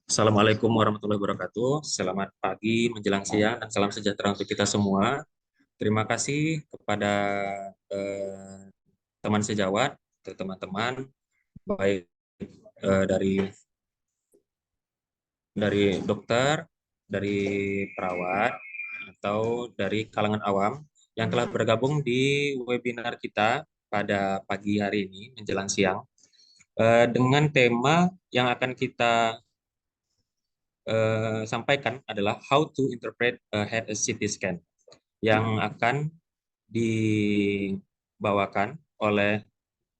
Assalamualaikum warahmatullahi wabarakatuh. Selamat pagi menjelang siang dan salam sejahtera untuk kita semua. Terima kasih kepada eh, teman sejawat, teman-teman, baik dari dokter, dari perawat, atau dari kalangan awam yang telah bergabung di webinar kita pada pagi hari ini menjelang siang dengan tema yang akan kita sampaikan adalah how to interpret a head CT scan yang akan dibawakan oleh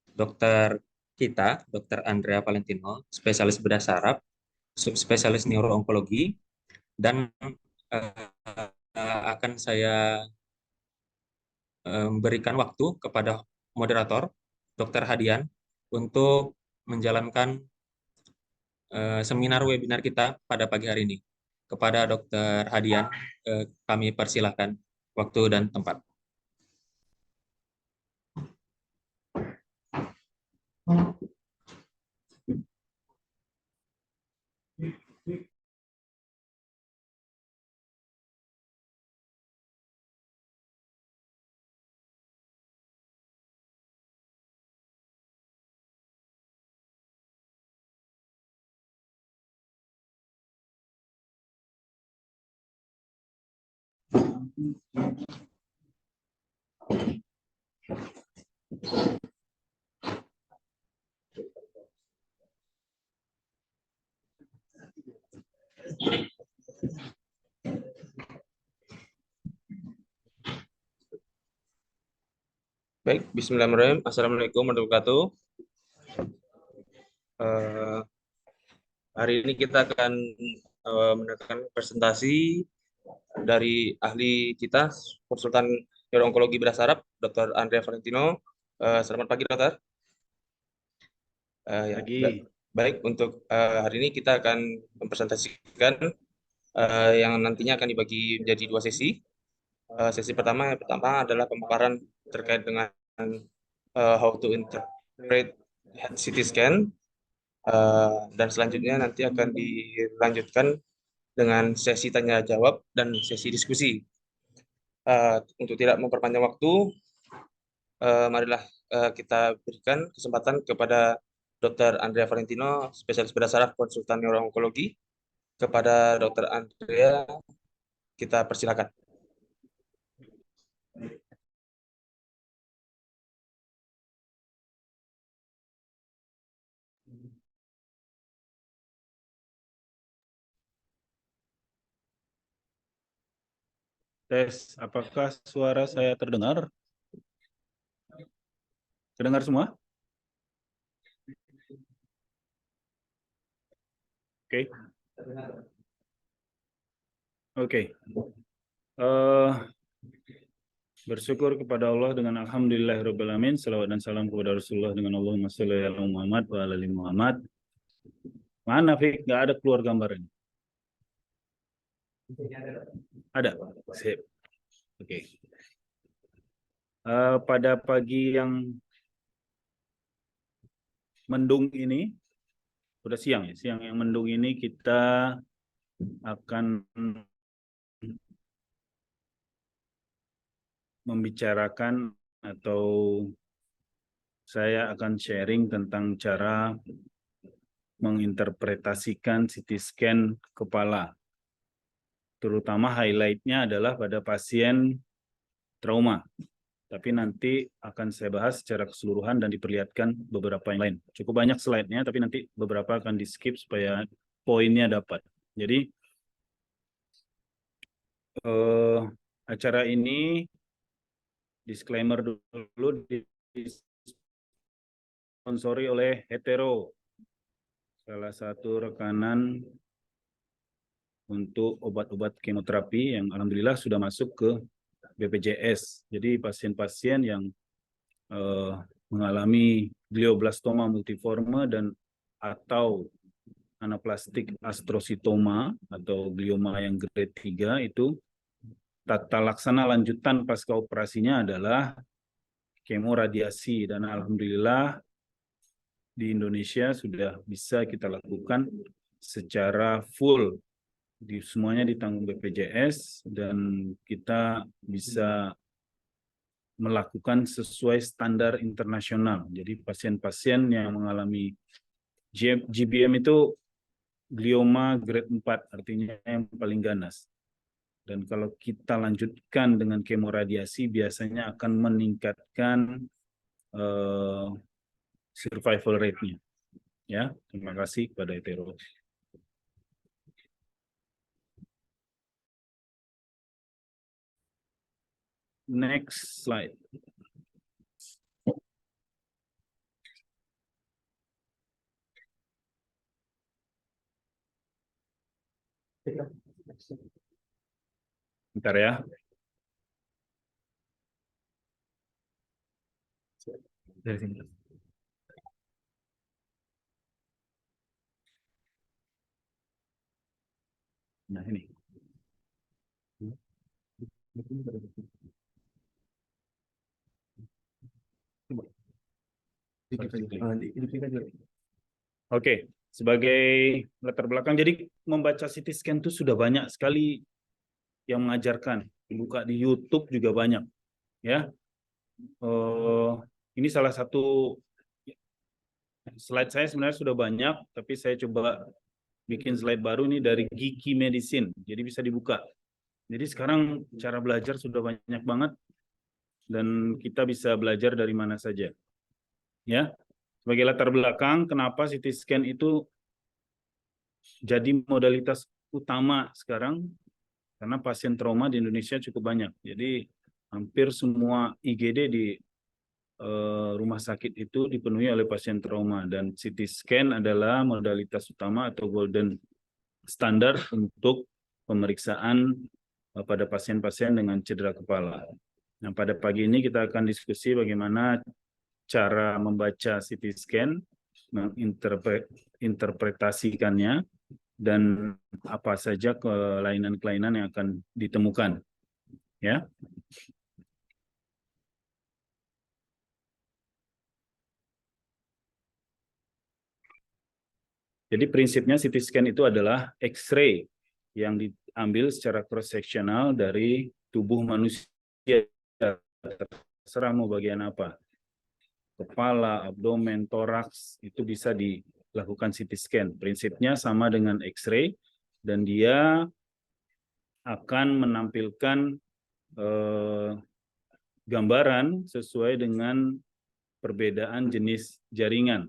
dokter kita, Dokter Andrea Valentino, spesialis bedah saraf, subspesialis neuroonkologi, dan akan saya memberikan waktu kepada moderator, Dokter Hadian, untuk menjalankan seminar webinar kita pada pagi hari ini. Kepada Dokter Hadian, kami persilahkan waktu dan tempat. Baik, bismillahirrahmanirrahim. Assalamualaikum warahmatullahi wabarakatuh. Hari ini kita akan mendengarkan presentasi dari ahli kita, konsultan neuroonkologi bedah saraf, Dr. Andrea Valentino. Selamat pagi, dokter. Baik, untuk hari ini kita akan mempresentasikan yang nantinya akan dibagi menjadi dua sesi. Sesi pertama adalah pemaparan terkait dengan how to interpret CT scan, dan selanjutnya nanti akan dilanjutkan dengan sesi tanya jawab dan sesi diskusi. Untuk tidak memperpanjang waktu, marilah kita berikan kesempatan kepada Dr. Andrea Valentino, spesialis bedah saraf konsultan neuroonkologi. Kepada Dr. Andrea, kita persilakan. Tes, apakah suara saya terdengar? Terdengar semua? Oke. Oke. Bersyukur kepada Allah dengan alhamdulillahirabbil alamin. Salawat dan salam kepada Rasulullah dengan Allahumma shalli ala Muhammad wa ala ali Muhammad. Mana Fik? Nggak ada keluar gambarnya. Ada. Sip. Oke. Pada pagi yang mendung ini, udah siang ya, siang yang mendung ini kita akan membicarakan atau saya akan sharing tentang cara menginterpretasikan CT scan kepala. Terutama highlight-nya adalah pada pasien trauma. Tapi nanti akan saya bahas secara keseluruhan dan diperlihatkan beberapa yang lain. Cukup banyak slide-nya, tapi nanti beberapa akan di-skip supaya poinnya dapat. Jadi, acara ini disclaimer dulu disponsori oleh Hetero, salah satu rekanan untuk obat-obat kemoterapi yang alhamdulillah sudah masuk ke BPJS. Jadi pasien-pasien yang mengalami glioblastoma multiforme dan atau anaplastik astrositoma atau glioma yang grade 3 itu tata laksana lanjutan pasca operasinya adalah kemoradiasi, dan alhamdulillah di Indonesia sudah bisa kita lakukan secara full, semuanya ditanggung BPJS, dan kita bisa melakukan sesuai standar internasional. Jadi pasien-pasien yang mengalami GBM itu glioma grade 4, artinya yang paling ganas. Dan kalau kita lanjutkan dengan kemoradiasi, biasanya akan meningkatkan survival rate-nya. Ya, terima kasih kepada Hetero. Next slide. Bentar ya. Dari sini. Nah, ini. Oke, sebagai latar belakang, jadi membaca CT scan itu sudah banyak sekali yang mengajarkan. Buka di YouTube juga banyak, ya. Ini salah satu slide saya sebenarnya sudah banyak, tapi saya coba bikin slide baru ini dari Gigi Medicine, jadi bisa dibuka. Jadi sekarang cara belajar sudah banyak banget, dan kita bisa belajar dari mana saja. Ya, sebagai latar belakang, kenapa CT scan itu jadi modalitas utama sekarang? Karena pasien trauma di Indonesia cukup banyak. Jadi hampir semua IGD di rumah sakit itu dipenuhi oleh pasien trauma, dan CT scan adalah modalitas utama atau golden standar untuk pemeriksaan pada pasien-pasien dengan cedera kepala. Nah, pada pagi ini kita akan diskusi bagaimana cara membaca CT scan, menginterpretasikannya, dan apa saja kelainan-kelainan yang akan ditemukan. Ya. Jadi prinsipnya CT scan itu adalah X-ray yang diambil secara cross-sectional dari tubuh manusia, terserah mau bagian apa. Kepala, abdomen, toraks, itu bisa dilakukan CT scan. Prinsipnya sama dengan X-ray, dan dia akan menampilkan gambaran sesuai dengan perbedaan jenis jaringan.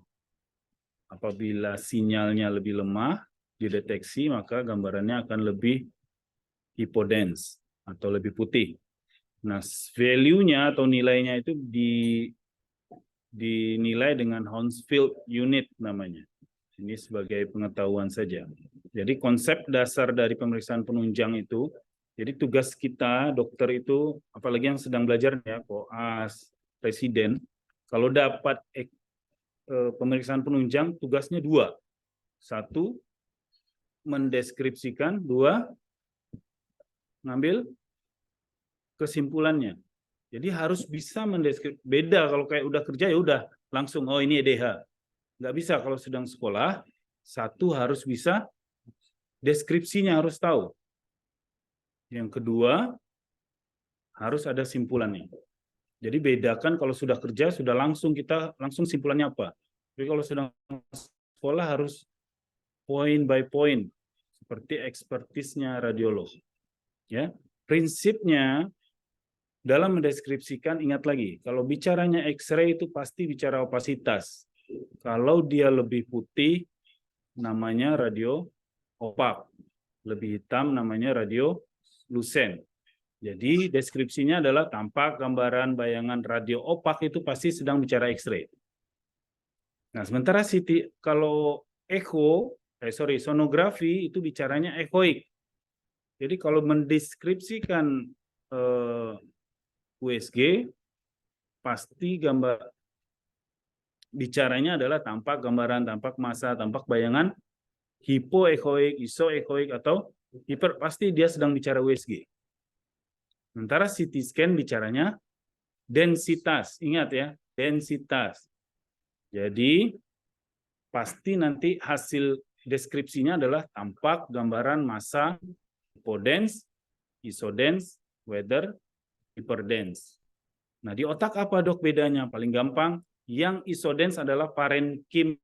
Apabila sinyalnya lebih lemah dideteksi, maka gambarannya akan lebih hypodense atau lebih putih. Nah, value-nya atau nilainya itu dinilai dengan Hounsfield unit namanya. Ini sebagai pengetahuan saja. Jadi konsep dasar dari pemeriksaan penunjang itu, jadi tugas kita dokter itu, apalagi yang sedang belajar ya, koas, residen, kalau dapat pemeriksaan penunjang, tugasnya dua. Satu, mendeskripsikan. Dua, ngambil kesimpulannya. Jadi harus bisa mendeskripsikan. Beda kalau kayak udah kerja ya udah langsung, oh ini EDH. Nggak bisa kalau sedang sekolah. Satu, harus bisa deskripsinya, harus tahu. Yang kedua, harus ada simpulannya. Jadi bedakan kalau sudah kerja, sudah langsung kita langsung simpulannya apa. Tapi kalau sedang sekolah harus point by point, seperti ekspertisnya radiolog. Ya, prinsipnya dalam mendeskripsikan, ingat lagi, kalau bicaranya X-ray itu pasti bicara opasitas. Kalau dia lebih putih, namanya radio opak. Lebih hitam, namanya radio lusen. Jadi deskripsinya adalah tampak gambaran bayangan radio opak itu pasti sedang bicara X-ray. Nah, sementara kalau sonografi itu bicaranya echoik. Jadi kalau mendeskripsikan USG, pasti gambar bicaranya adalah tampak gambaran, tampak massa, tampak bayangan hipoechoik, isoechoik, atau pasti dia sedang bicara USG. Sementara CT scan bicaranya densitas. Ingat ya, densitas. Jadi pasti nanti hasil deskripsinya adalah tampak, gambaran, massa, hypodense, isodense, weather, hyperdense. Nah, di otak apa dok bedanya? Paling gampang, yang isodense adalah parenkim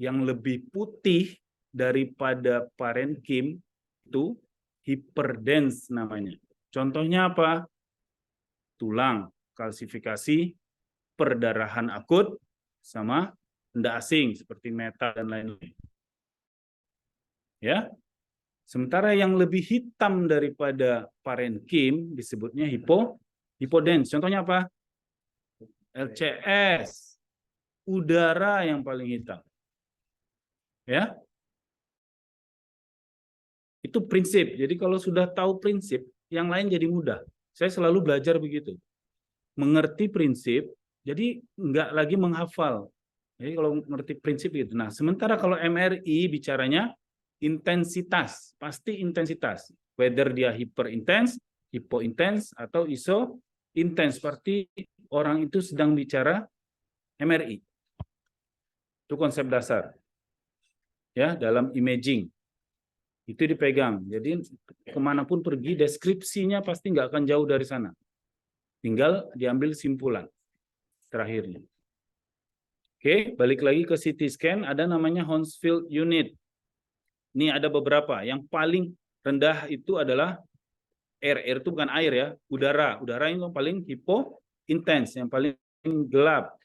yang lebih putih daripada parenkim itu hyperdense namanya. Contohnya apa? Tulang, kalsifikasi, perdarahan akut, sama benda asing seperti metal dan lain-lain. Ya. Sementara yang lebih hitam daripada parenkim disebutnya hypodense. Contohnya apa? LCS, udara yang paling hitam. Ya. Itu prinsip. Jadi kalau sudah tahu prinsip, yang lain jadi mudah. Saya selalu belajar begitu. Mengerti prinsip, jadi nggak lagi menghafal. Jadi kalau mengerti prinsip itu. Nah, sementara kalau MRI bicaranya intensitas, pasti intensitas. Whether dia hyperintens, hypointens, atau isointens. Seperti orang itu sedang bicara MRI. Itu konsep dasar. Ya, dalam imaging. Itu dipegang. Jadi kemanapun pergi, deskripsinya pasti nggak akan jauh dari sana. Tinggal diambil simpulan terakhirnya. Oke, balik lagi ke CT scan, ada namanya Hounsfield unit. Ini ada beberapa. Yang paling rendah itu adalah air. Air itu bukan air ya, udara. Udara yang paling hypointens, yang paling gelap.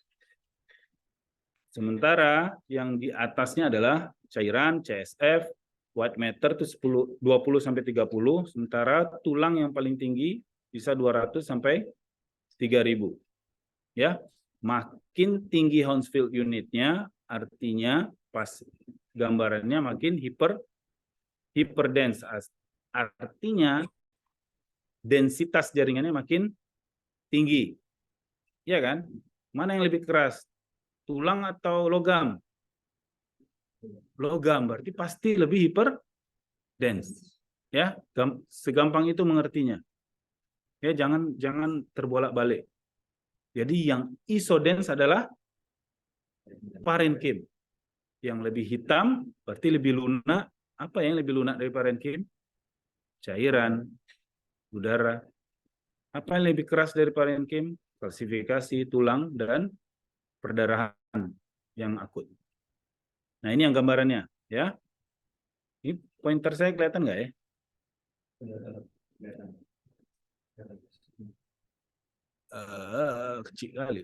Sementara yang di atasnya adalah cairan, CSF, white matter itu 20 sampai 30, sementara tulang yang paling tinggi bisa 200 sampai 3000. Ya, makin tinggi Hounsfield unitnya, artinya pas gambarannya makin hyperdense. Artinya densitas jaringannya makin tinggi. Ya kan? Mana yang lebih keras? Tulang atau logam? Logam berarti pasti lebih hyperdense. Ya, segampang itu mengertinya. Ya, jangan terbolak-balik. Jadi yang isodense adalah parenkim. Yang lebih hitam berarti lebih lunak. Apa yang lebih lunak dari parenkim? Cairan, udara. Apa yang lebih keras dari parenkim? Kalsifikasi, tulang, dan perdarahan yang akut. Nah, ini yang gambarannya. Ya. Ini pointer saya kelihatan nggak ya? Kecil kali.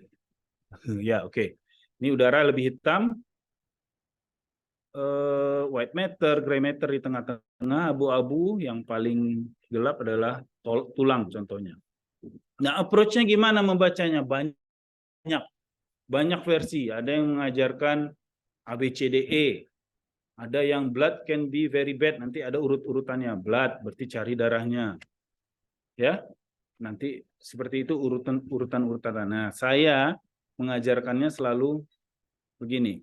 Ya, oke. Ini udara lebih hitam, white matter, gray matter di tengah-tengah, abu-abu, yang paling gelap adalah tulang contohnya. Nah, approach-nya gimana membacanya? Banyak versi. Ada yang mengajarkan ABCDE. Ada yang blood can be very bad. Nanti ada urut-urutannya. Blood berarti cari darahnya. Ya. Nanti seperti itu urutan-urutan. Nah, saya mengajarkannya selalu begini.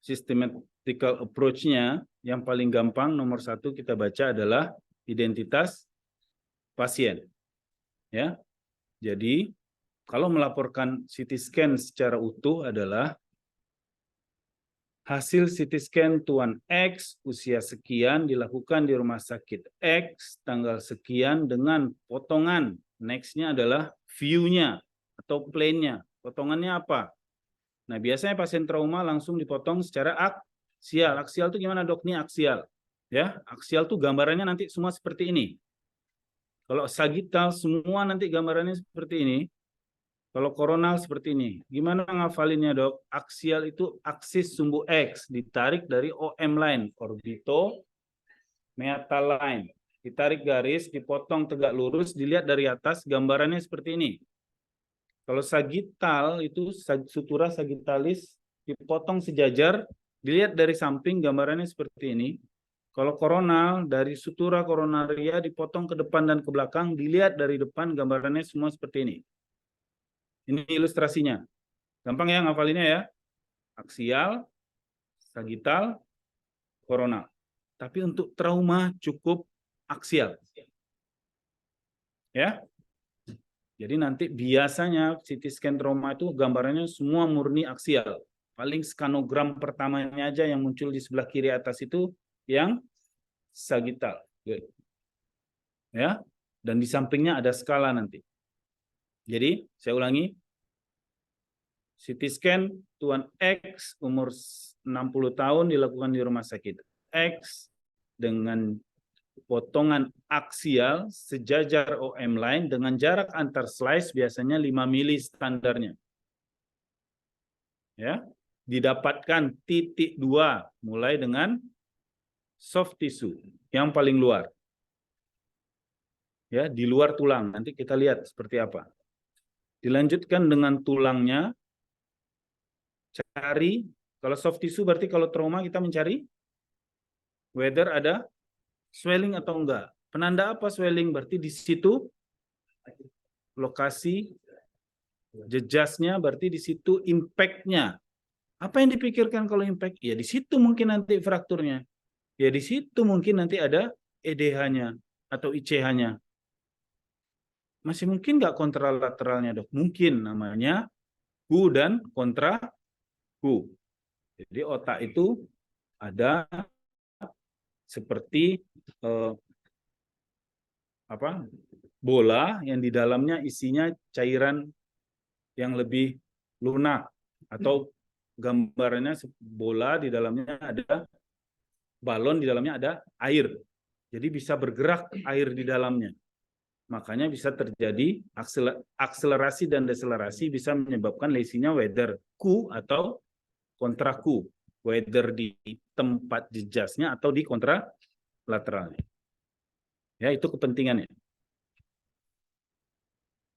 Systematical approach-nya yang paling gampang nomor 1 kita baca adalah identitas pasien. Ya. Jadi kalau melaporkan CT scan secara utuh adalah hasil CT scan Tuan X, usia sekian, dilakukan di rumah sakit X, tanggal sekian dengan potongan. Next-nya adalah view-nya atau plane-nya. Potongannya apa? Nah, biasanya pasien trauma langsung dipotong secara aksial. Aksial itu gimana dok? Ini aksial. Ya, aksial tuh gambarannya nanti semua seperti ini. Kalau sagittal semua nanti gambarannya seperti ini. Kalau koronal seperti ini. Gimana ngafalinnya dok? Aksial itu aksis sumbu X ditarik dari OM line, orbito meatal line. Ditarik garis, dipotong tegak lurus, dilihat dari atas gambarannya seperti ini. Kalau sagittal itu sutura sagittalis dipotong sejajar, dilihat dari samping gambarannya seperti ini. Kalau koronal dari sutura koronaria dipotong ke depan dan ke belakang, dilihat dari depan gambarannya semua seperti ini. Ini ilustrasinya. Gampang ya ngafalinnya ya. Aksial, sagittal, koronal. Tapi untuk trauma cukup aksial. Ya. Jadi nanti biasanya CT scan trauma itu gambarannya semua murni aksial. Paling skanogram pertamanya aja yang muncul di sebelah kiri atas itu yang sagittal. Ya. Dan di sampingnya ada skala nanti. Jadi, saya ulangi. CT scan Tuan X umur 60 tahun dilakukan di rumah sakit X dengan potongan aksial sejajar OM line dengan jarak antar slice biasanya 5 mili standarnya. Ya, didapatkan titik 2 mulai dengan soft tissue yang paling luar. Ya, di luar tulang. Nanti kita lihat seperti apa. Dilanjutkan dengan tulangnya. Cari kalau soft tissue berarti kalau trauma kita mencari whether ada swelling atau enggak. Penanda apa swelling? Berarti di situ lokasi jejasnya, berarti di situ impact-nya. Apa yang dipikirkan kalau impact? Ya di situ mungkin nanti frakturnya. Ya di situ mungkin nanti ada EDH-nya atau ICH-nya. Masih mungkin nggak kontralateralnya, dok? Mungkin, namanya Q dan kontra Q. Jadi otak itu ada seperti bola yang di dalamnya isinya cairan yang lebih lunak, atau gambarannya bola di dalamnya ada balon, di dalamnya ada air. Jadi bisa bergerak air di dalamnya. Makanya bisa terjadi akselerasi dan deselerasi, bisa menyebabkan lesinya whether Q atau kontra Q, whether di tempat jejasnya atau di kontralateralnya. Ya, itu kepentingannya.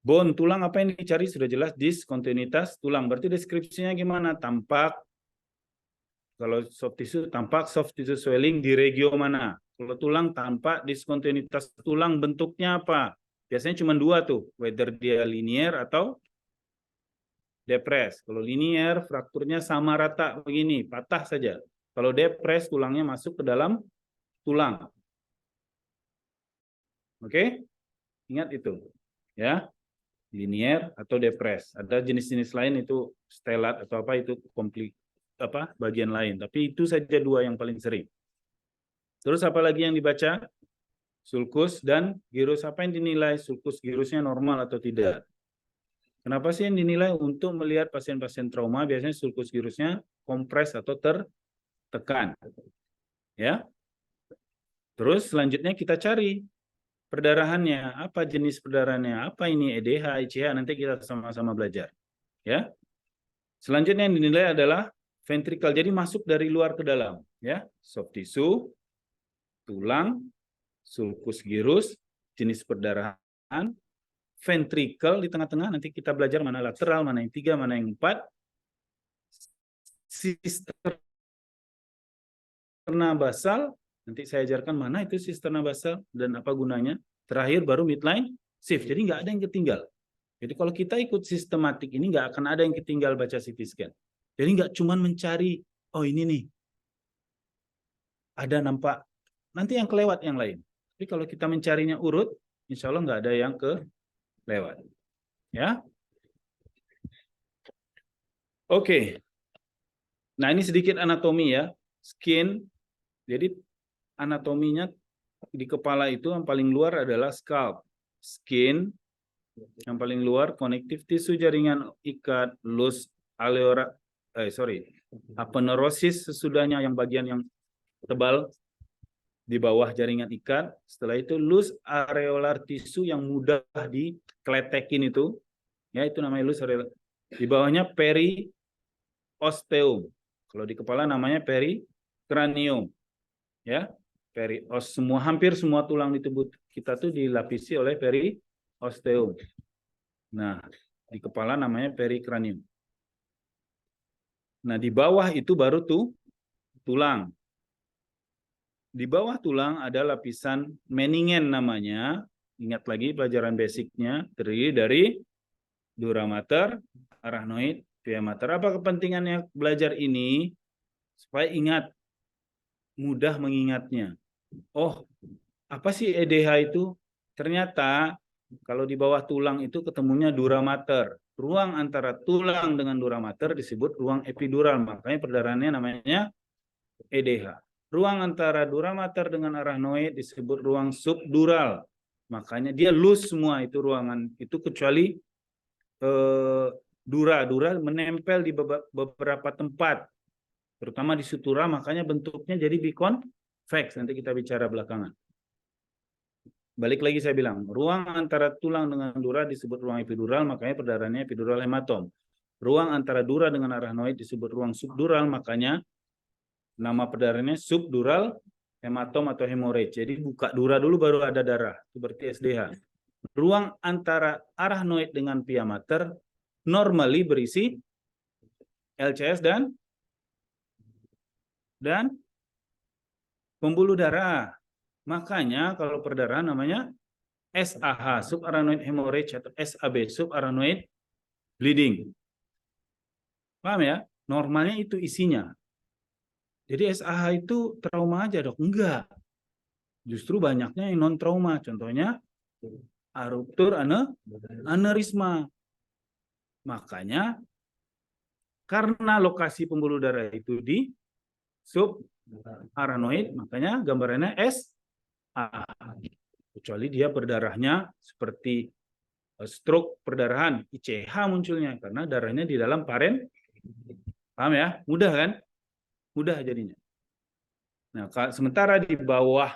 Bone, tulang apa yang dicari? Sudah jelas, diskontinuitas tulang. Berarti deskripsinya gimana? Tampak, kalau soft tissue, tampak soft tissue swelling di regio mana? Kalau tulang, tampak diskontinuitas tulang, bentuknya apa? Biasanya cuma 2 tuh, whether dia linear atau depres. Kalau linear, frakturnya sama rata begini, patah saja. Kalau depres, tulangnya masuk ke dalam tulang. Oke? Ingat itu. Ya. Linear atau depres. Ada jenis-jenis lain itu stelat atau apa, itu bagian lain. Tapi itu saja 2 yang paling sering. Terus apa lagi yang dibaca? Sulcus dan gyrus. Apa yang dinilai? Sulcus gyrusnya normal atau tidak? Kenapa sih yang dinilai? Untuk melihat pasien-pasien trauma biasanya sulcus gyrusnya kompres atau tertekan. Ya. Terus selanjutnya kita cari perdarahannya, apa jenis perdarahannya, apa ini EDH, ICH, nanti kita sama-sama belajar. Ya. Selanjutnya yang dinilai adalah ventricle, jadi masuk dari luar ke dalam. Ya. Soft tissue, tulang, sulcus gyrus, jenis perdarahan, ventricle di tengah-tengah, nanti kita belajar mana lateral, mana yang 3, mana yang 4, sisterna basal, nanti saya ajarkan mana itu sisterna basal dan apa gunanya. Terakhir baru midline shift. Jadi nggak ada yang ketinggal. Jadi kalau kita ikut sistematik ini nggak akan ada yang ketinggal baca CT scan. Jadi nggak cuma mencari, oh ini nih, ada nampak, nanti yang kelewat yang lain. Tapi kalau kita mencarinya urut, insya Allah nggak ada yang kelewat. Ya. Oke. Nah ini sedikit anatomi ya. Skin. Jadi anatominya di kepala itu yang paling luar adalah scalp, skin, yang paling luar connective tissue jaringan ikat, loose aponeurosis sesudahnya yang bagian yang tebal di bawah jaringan ikat. Setelah itu loose areolar tissue yang mudah dikletekin itu, ya itu namanya loose areolar. Di bawahnya periosteum. Kalau di kepala namanya pericranium, ya. Hampir semua tulang di tubuh kita tuh dilapisi oleh periosteum. Nah, di kepala namanya pericranium. Nah, di bawah itu baru tuh tulang. Di bawah tulang ada lapisan meningen namanya. Ingat lagi pelajaran basicnya, terdiri dari dura mater, arachnoid, pia mater. Apa kepentingannya belajar ini? Supaya ingat, mudah mengingatnya. Oh, apa sih EDH itu? Ternyata Kalau di bawah tulang itu ketemunya dura mater. Ruang antara tulang dengan dura mater disebut ruang epidural. Makanya perdarahannya namanya EDH. Ruang antara dura mater dengan arachnoid disebut ruang subdural. Makanya dia loose semua itu ruangan itu kecuali dura menempel di beberapa tempat, terutama di sutura, makanya bentuknya jadi biconvex. Nanti kita bicara belakangan. Balik lagi saya bilang, ruang antara tulang dengan dura disebut ruang epidural, makanya perdarahannya epidural hematom. Ruang antara dura dengan arachnoid disebut ruang subdural, makanya nama perdarahannya subdural hematom atau hemorrhage. Jadi buka dura dulu baru ada darah. Itu berarti SDH. Ruang antara arachnoid dengan pia mater normally berisi LCS dan pembuluh darah. Makanya kalau perdarahan namanya SAH, subarachnoid hemorrhage, atau SAB, subarachnoid bleeding. Paham ya? Normalnya itu isinya. Jadi SAH itu trauma aja, Dok? Enggak. Justru banyaknya yang non-trauma. Contohnya aruptur aneurisma. Makanya karena lokasi pembuluh darah itu di subarachnoid, makanya gambarannya SAH. Kecuali dia berdarahnya seperti stroke perdarahan, ICH munculnya karena darahnya di dalam paren. Paham ya? Mudah kan? Mudah jadinya. Nah, sementara di bawah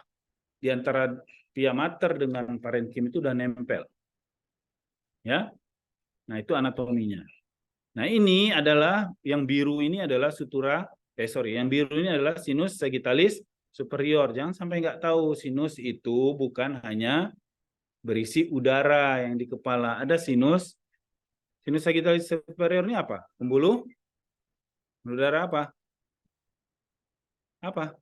di antara pia mater dengan parenkim itu udah nempel. Ya. Nah, itu anatominya. Nah, ini adalah yang biru ini adalah sutura yang biru ini adalah sinus sagittalis superior. Jangan sampai nggak tahu, sinus itu bukan hanya berisi udara yang di kepala. Ada sinus sagittalis superior ini apa? Pembuluh darah apa? Apa?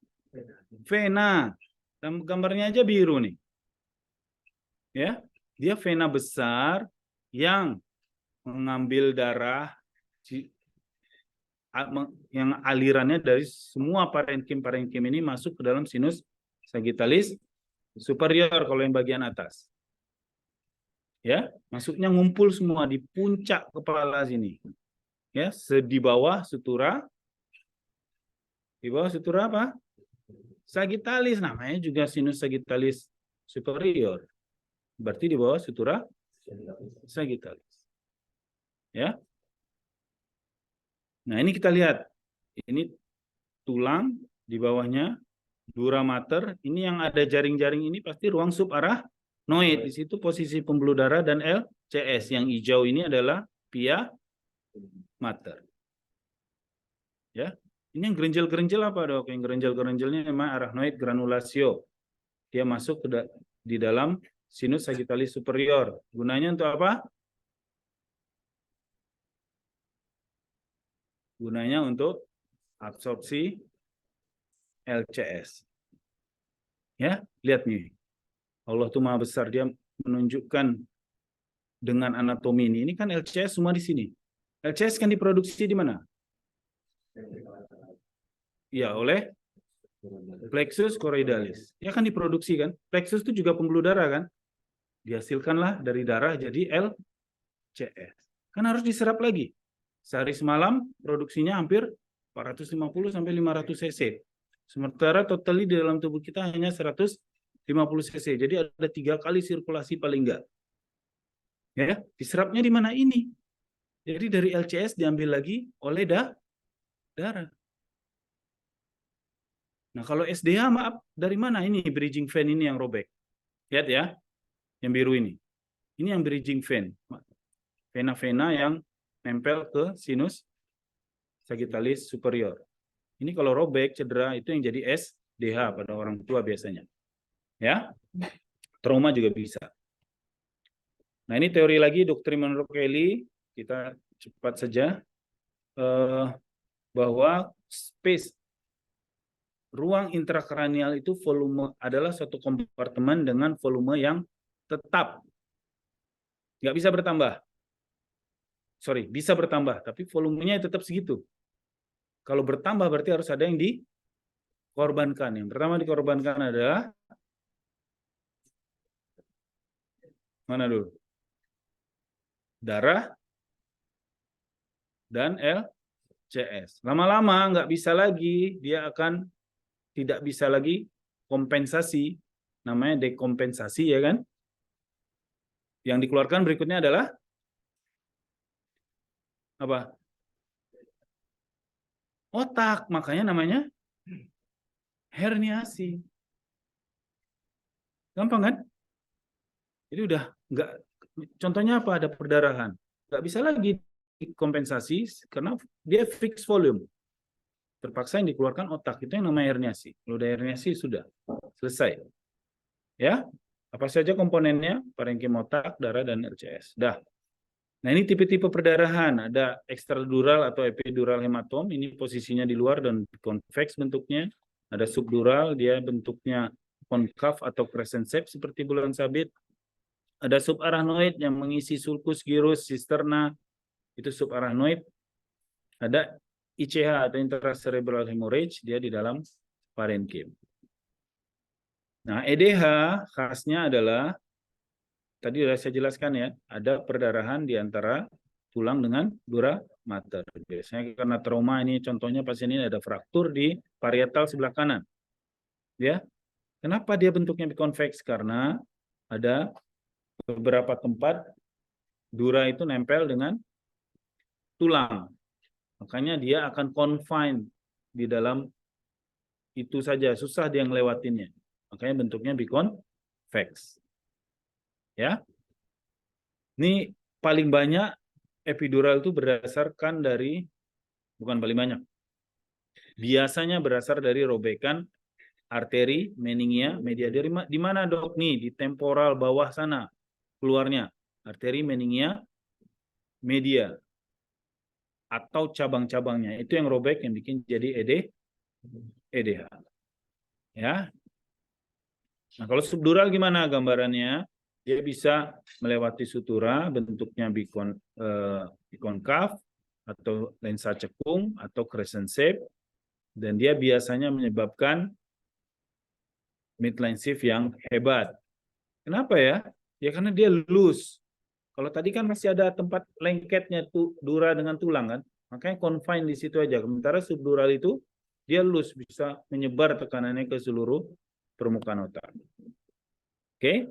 Vena. Gambarnya aja biru nih. Ya, dia vena besar yang mengambil darah yang alirannya dari semua parenkim ini masuk ke dalam sinus sagittalis superior kalau yang bagian atas. Ya, masuknya ngumpul semua di puncak kepala sini. Ya, di bawah sutura. Di bawah sutura apa? Sagittalis, namanya juga sinus sagittalis superior. Berarti di bawah sutura sagittalis. Ya. Nah, ini kita lihat. Ini tulang, di bawahnya dura mater. Ini yang ada jaring-jaring ini pasti ruang subarachnoid. Di situ posisi pembuluh darah dan LCS. Yang hijau ini adalah pia mater. Ya. Ini yang gerenjel-gerenjel apa, Dok? Yang gerenjel-gerenjelnya memang arachnoid granulatio. Dia masuk di dalam sinus sagittalis superior. Gunanya untuk apa? Gunanya untuk absorpsi LCS. Ya, lihat nih. Allah tuh Maha Besar, dia menunjukkan dengan anatomi ini. Ini kan LCS semua di sini. LCS kan diproduksi di mana? Ya, oleh plexus choroidalis. Ya kan diproduksi kan? Plexus itu juga pembuluh darah kan? Dihasilkanlah dari darah jadi LCS. Kan harus diserap lagi. Sehari semalam produksinya hampir 450 sampai 500 cc. Sementara totally di dalam tubuh kita hanya 150 cc. Jadi ada 3 kali sirkulasi paling enggak. Ya, diserapnya di mana ini? Jadi dari LCS diambil lagi oleh darah. Nah, kalau SDH maaf dari mana ini bridging vein ini yang robek? Lihat ya. Yang biru ini. Ini yang bridging vein. Vena-vena yang nempel ke sinus sagittalis superior. Ini kalau robek, cedera, itu yang jadi SDH pada orang tua biasanya. Ya, trauma juga bisa. Nah, ini teori lagi, doktrin menurut Kelly, kita cepat saja, bahwa space, ruang intrakranial itu volume adalah suatu kompartemen dengan volume yang tetap. Nggak bisa bertambah. Sorry, bisa bertambah, tapi volumenya tetap segitu. Kalau bertambah berarti harus ada yang dikorbankan. Yang pertama dikorbankan adalah Mana dulu? Darah dan LCS. Lama-lama nggak bisa lagi, dia akan tidak bisa lagi kompensasi, namanya dekompensasi ya kan? Yang dikeluarkan berikutnya adalah apa? Otak, makanya namanya herniasi. Gampang kan? Jadi udah nggak, contohnya apa? Ada perdarahan. Nggak bisa lagi dikompensasi karena dia fix volume. Terpaksa yang dikeluarkan otak, itu yang namanya herniasi. Kalau udah herniasi sudah selesai. Ya, apa saja komponennya? Parenkim otak, darah, dan RCS. Dah. Nah ini tipe-tipe perdarahan. Ada ekstradural atau epidural hematom. Ini posisinya di luar dan konveks bentuknya. Ada subdural, dia bentuknya konkav atau crescent shape seperti bulan sabit. Ada subarachnoid yang mengisi sulcus, gyrus, cisterna. Itu subarachnoid. Ada ICH atau intracerebral hemorrhage, dia di dalam parenkim. Nah, EDH khasnya adalah, tadi sudah saya jelaskan ya, ada perdarahan di antara tulang dengan dura mater. Biasanya karena trauma ini, contohnya pasien ini ada fraktur di parietal sebelah kanan. Ya, kenapa dia bentuknya biconvex? Karena ada beberapa tempat dura itu nempel dengan tulang. Makanya dia akan confine di dalam itu saja, susah dia ngelewatinnya. Makanya bentuknya biconvex. Ya. Ini paling banyak epidural itu berdasarkan dari, bukan paling banyak. Biasanya berasal dari robekan arteri meningia media. Di mana dok nih? Di temporal bawah sana keluarnya. Arteri meningia media. Atau cabang-cabangnya. Itu yang robek yang bikin jadi EDH. Ya. Nah, kalau subdural gimana gambarannya? Dia bisa melewati sutura, bentuknya bikonkav atau lensa cekung atau crescent shape, dan dia biasanya menyebabkan midline shift yang hebat. Kenapa ya? Ya karena dia loose. Kalau tadi kan masih ada tempat lengketnya tuh dura dengan tulang kan, makanya confine di situ aja. Sementara subdural itu dia loose, bisa menyebar tekanannya ke seluruh permukaan otak. Oke,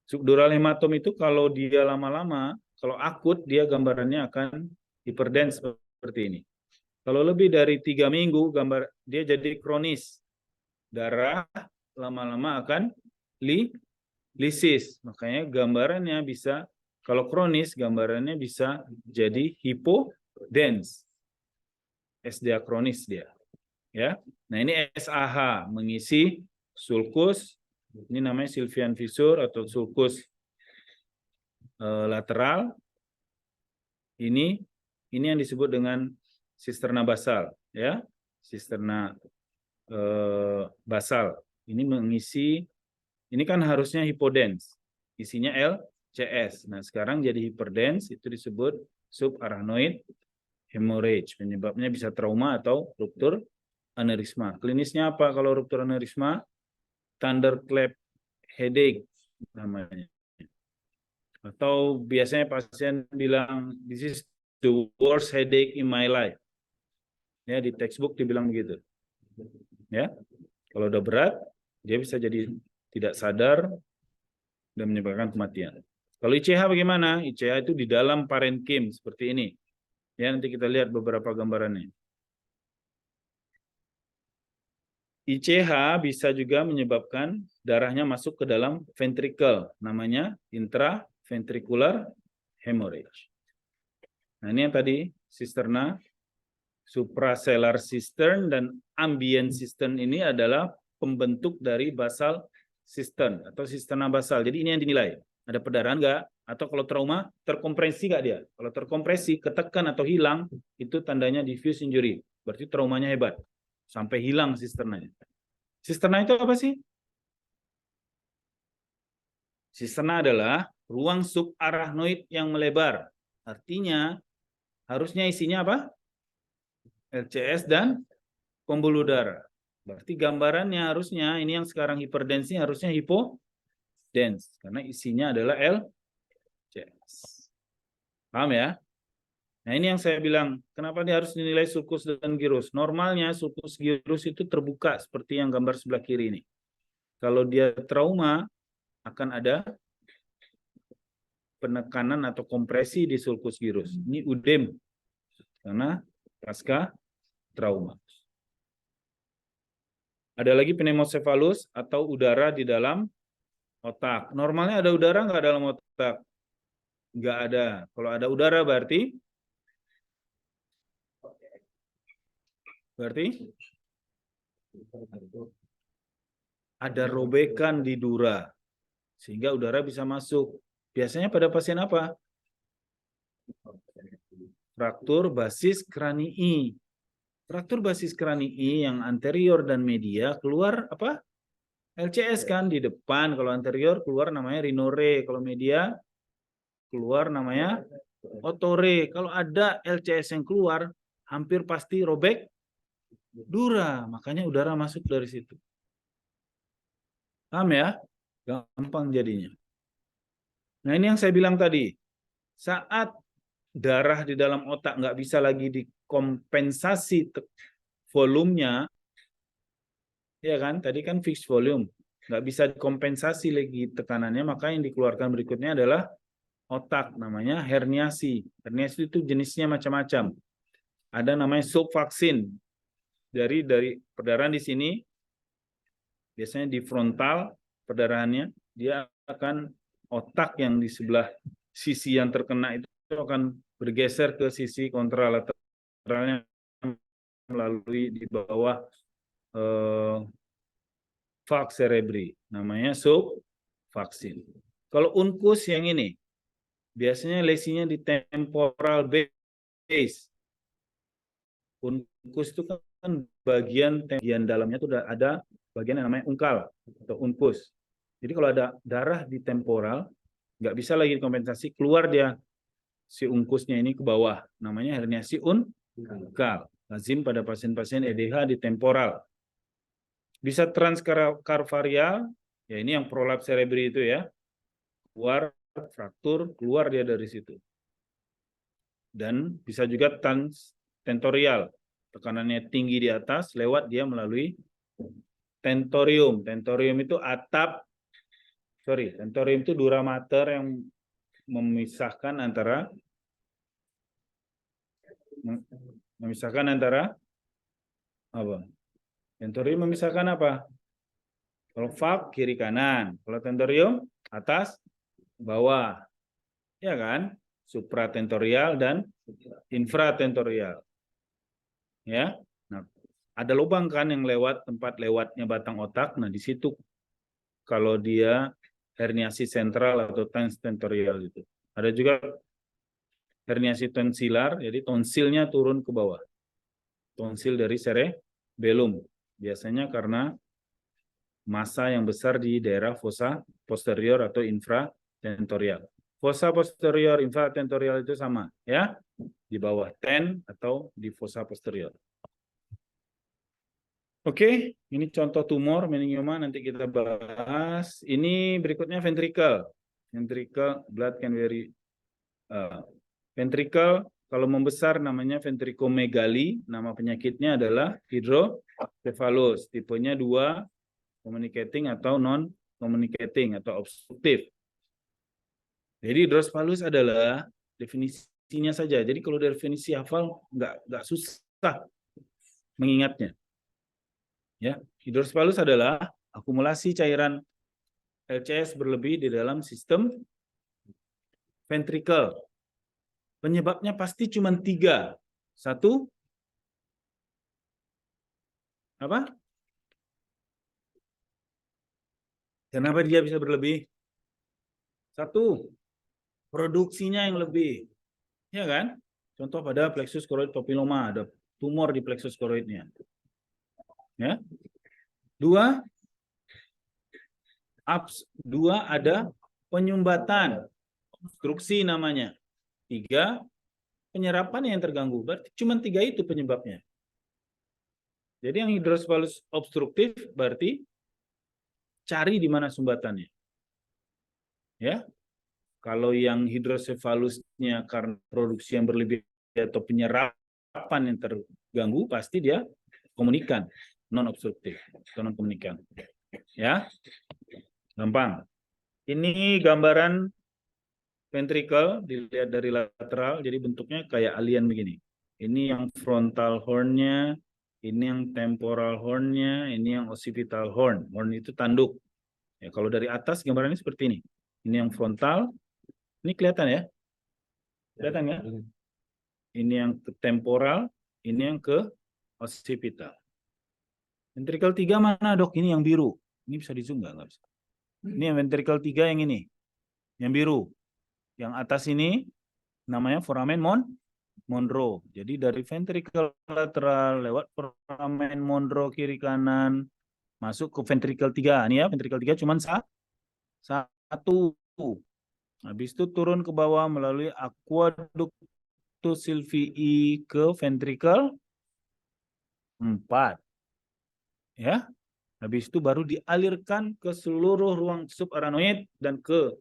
subdural hematom itu kalau dia lama-lama, kalau akut dia gambarannya akan hiperdense seperti ini. Kalau lebih dari 3 minggu gambar dia jadi kronis, darah lama-lama akan lisis. Makanya gambarannya bisa, kalau kronis gambarannya bisa jadi hipodense. SDA kronis dia. Ya. Nah, ini SAH mengisi sulcus, ini namanya sylvian fissure atau sulcus lateral. Ini yang disebut dengan cisterna basal, ya. Cisterna basal. Ini mengisi, ini kan harusnya hipodense, isinya LCS. Nah, sekarang jadi hiperdense, itu disebut subarachnoid hemorrhage. Penyebabnya bisa trauma atau ruptur aneurisma. Klinisnya apa kalau ruptur aneurisma? Thunderclap headache namanya. Atau biasanya pasien bilang, this is the worst headache in my life. Ya, di textbook dibilang begitu. Ya, kalau udah berat, dia bisa jadi tidak sadar dan menyebabkan kematian. Kalau ICH bagaimana? ICH itu di dalam parenkim seperti ini. Ya, nanti kita lihat beberapa gambarannya. ICH bisa juga menyebabkan darahnya masuk ke dalam ventricle, namanya intraventricular hemorrhage. Nah, ini yang tadi cisterna, suprasellar cistern dan ambient cistern ini adalah pembentuk dari basal cistern atau cisterna basal. Jadi ini yang dinilai. Ada perdarahan nggak? Atau kalau trauma, terkompresi nggak dia? Kalau terkompresi, ketekan atau hilang, itu tandanya diffuse injury. Berarti traumanya hebat. Sampai hilang cisternanya. Cisterna itu apa sih? Cisterna adalah ruang subarachnoid yang melebar. Artinya, harusnya isinya apa? LCS dan pembuluh darah. Berarti gambarannya harusnya, ini yang sekarang hiperdensi harusnya dense karena isinya adalah LCS. Paham ya? Nah, ini yang saya bilang, kenapa dia harus dinilai sulcus dan gyrus? Normalnya sulcus gyrus itu terbuka seperti yang gambar sebelah kiri ini. Kalau dia trauma akan ada penekanan atau kompresi di sulcus gyrus. Ini udem karena pasca trauma. Ada lagi pneumocefalus atau udara di dalam otak. Normalnya ada udara nggak dalam otak? Nggak ada. Kalau ada udara berarti ada robekan di dura sehingga udara bisa masuk. Biasanya pada pasien apa? Fraktur basis kranii. Fraktur basis kranii yang anterior dan media keluar apa? LCS kan di depan. Kalau anterior keluar namanya rhinore. Kalau media keluar namanya otore. Kalau ada LCS yang keluar, hampir pasti robek dura. Makanya udara masuk dari situ. Paham ya? Gampang jadinya. Nah, ini yang saya bilang tadi. Saat darah di dalam otak nggak bisa lagi dikompensasi volumenya, ya kan? Tadi kan fixed volume. Nggak bisa dikompensasi lagi tekanannya, maka yang dikeluarkan berikutnya adalah otak, namanya herniasi. Herniasi itu jenisnya macam-macam. Ada namanya subvaksin. Dari perdarahan di sini, biasanya di frontal perdarahannya, dia akan otak yang di sebelah sisi yang terkena itu akan bergeser ke sisi kontralateralnya melalui di bawah falx cerebri, namanya subvaksin. Kalau unkus yang ini, biasanya lesinya di temporal base. Unkus itu kan bagian dalamnya itu udah ada bagian yang namanya ungkal atau unkus. Jadi kalau ada darah di temporal, nggak bisa lagi dikompensasi, keluar dia si ungkusnya ini ke bawah, namanya herniasi ungkal. Lazim pada pasien-pasien EDH di temporal. Bisa transkarvarial, ya ini yang prolaps cerebri itu ya, keluar fraktur, keluar dia dari situ. Dan bisa juga tentorial, tekanannya tinggi di atas, lewat dia melalui tentorium. Tentorium itu tentorium itu dura mater yang memisahkan antara apa? Tentorium memisahkan apa? Kalau valve kiri kanan, kalau tentorium atas bawah. Ya kan? Supratentorial dan infratentorial. Ya. Nah, ada lubang kan yang lewat tempat lewatnya batang otak. Nah, di situ kalau dia herniasi sentral atau tentorial itu. Ada juga herniasi tonsilar, jadi tonsilnya turun ke bawah. Tonsil dari cerebellum. Biasanya karena massa yang besar di daerah fossa posterior atau infratentorial. Fossa posterior, infratentorial itu sama, ya, di bawah atau di fossa posterior. Oke, ini contoh tumor meningioma nanti kita bahas. Ini berikutnya ventricle. Ventricle blood can vary. Ventricle kalau membesar namanya ventricomegaly, nama penyakitnya adalah hydrocephalus. Tipenya 2, communicating atau non communicating atau obstruktif. Jadi hydrocephalus adalah definisinya saja. Jadi kalau definisi hafal nggak susah mengingatnya. Ya, hydrocephalus adalah akumulasi cairan LCS berlebih di dalam sistem ventricle. Penyebabnya pasti cuma 3. 1, apa? Kenapa dia bisa berlebih? 1, produksinya yang lebih. Ya kan? Contoh pada plexus choroid papilloma, ada tumor di plexus choroidnya. Ya. 2, ada penyumbatan, obstruksi namanya. 3, penyerapan yang terganggu. Berarti cuma 3 itu penyebabnya. Jadi yang hydrocephalus obstruktif berarti cari di mana sumbatannya. Ya, kalau yang hidrosefalusnya karena produksi yang berlebih atau penyerapan yang terganggu, pasti dia komunikan, non obstruktif atau non komunikan. Ya, gampang. Ini gambaran ventricle dilihat dari lateral, jadi bentuknya kayak alien begini. Ini yang frontal horn-nya, ini yang temporal horn-nya, ini yang occipital horn. Horn itu tanduk. Ya, kalau dari atas gambarannya seperti ini. Ini yang frontal, ini kelihatan ya? Kelihatan ya? Ini yang ke temporal, ini yang ke occipital. Ventricle 3 mana dok? Ini yang biru. Ini bisa di zoom nggak? Nggak bisa. Ini yang ventricle 3 yang ini. Yang biru. Yang atas ini namanya foramen Monro. Jadi dari ventricle lateral lewat foramen Monro kiri kanan masuk ke ventricle 3. Ini ya, ventricle 3 cuma satu. Habis itu turun ke bawah melalui aqueductus sylvii ke ventricle 4. Ya. Habis itu baru dialirkan ke seluruh ruang subarachnoid dan ke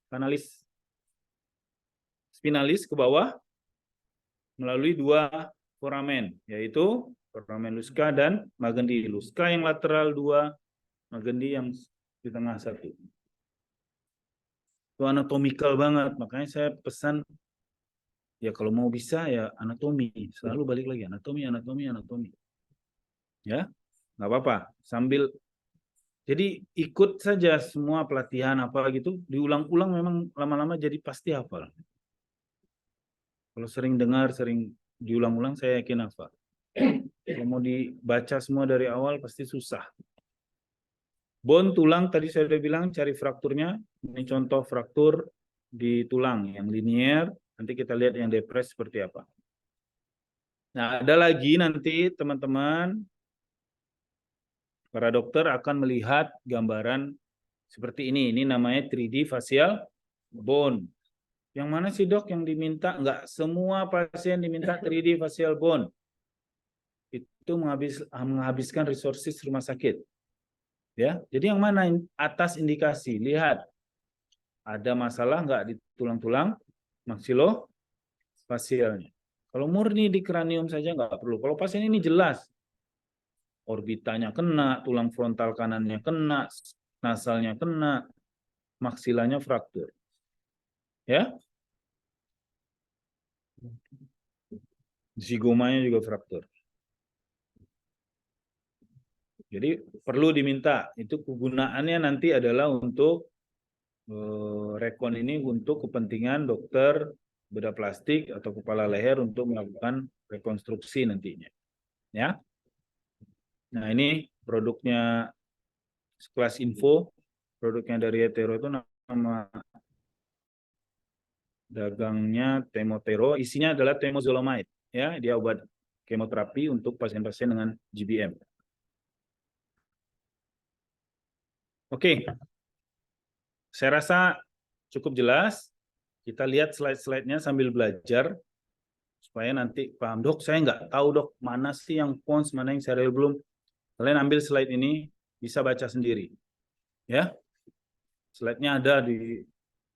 kanalis spinalis ke bawah melalui 2 foramen, yaitu foramen Luska dan Magendie. Luska yang lateral 2, Magendie yang di tengah 1. Itu anatomikal banget, makanya saya pesan ya kalau mau bisa ya anatomi, selalu balik lagi anatomi. Ya, nggak apa-apa. Sambil jadi ikut saja semua pelatihan apa gitu, diulang-ulang memang lama-lama jadi pasti hafal. Kalau sering dengar, sering diulang-ulang, saya yakin hafal. Kalau mau dibaca semua dari awal pasti susah. Bone tulang tadi saya sudah bilang cari frakturnya. Ini contoh fraktur di tulang yang linier. Nanti kita lihat yang depres seperti apa. Nah, ada lagi nanti teman-teman para dokter akan melihat gambaran seperti ini. Ini namanya 3D facial bone. Yang mana sih dok yang diminta? Enggak semua pasien diminta 3D facial bone. Itu menghabiskan resources rumah sakit. Ya, jadi yang mana atas indikasi? Lihat, ada masalah nggak di tulang-tulang maksilofacialnya. Kalau murni di kranium saja nggak perlu. Kalau pasien ini jelas, orbitanya kena, tulang frontal kanannya kena, nasalnya kena, maksilanya fraktur. Ya, zigomanya juga fraktur. Jadi perlu diminta. Itu kegunaannya nanti adalah untuk rekon ini untuk kepentingan dokter bedah plastik atau kepala leher untuk melakukan rekonstruksi nantinya. Ya. Nah, ini produknya sekelas info, produknya dari Hetero itu nama dagangnya Temotero, isinya adalah temozolomide, ya, dia obat kemoterapi untuk pasien-pasien dengan GBM. Oke. Saya rasa cukup jelas. Kita lihat slide-slide-nya sambil belajar supaya nanti paham. Dok, saya nggak tahu dok mana sih yang pons, mana yang cerebellum. Kalian ambil slide ini, bisa baca sendiri. Ya, slide-nya ada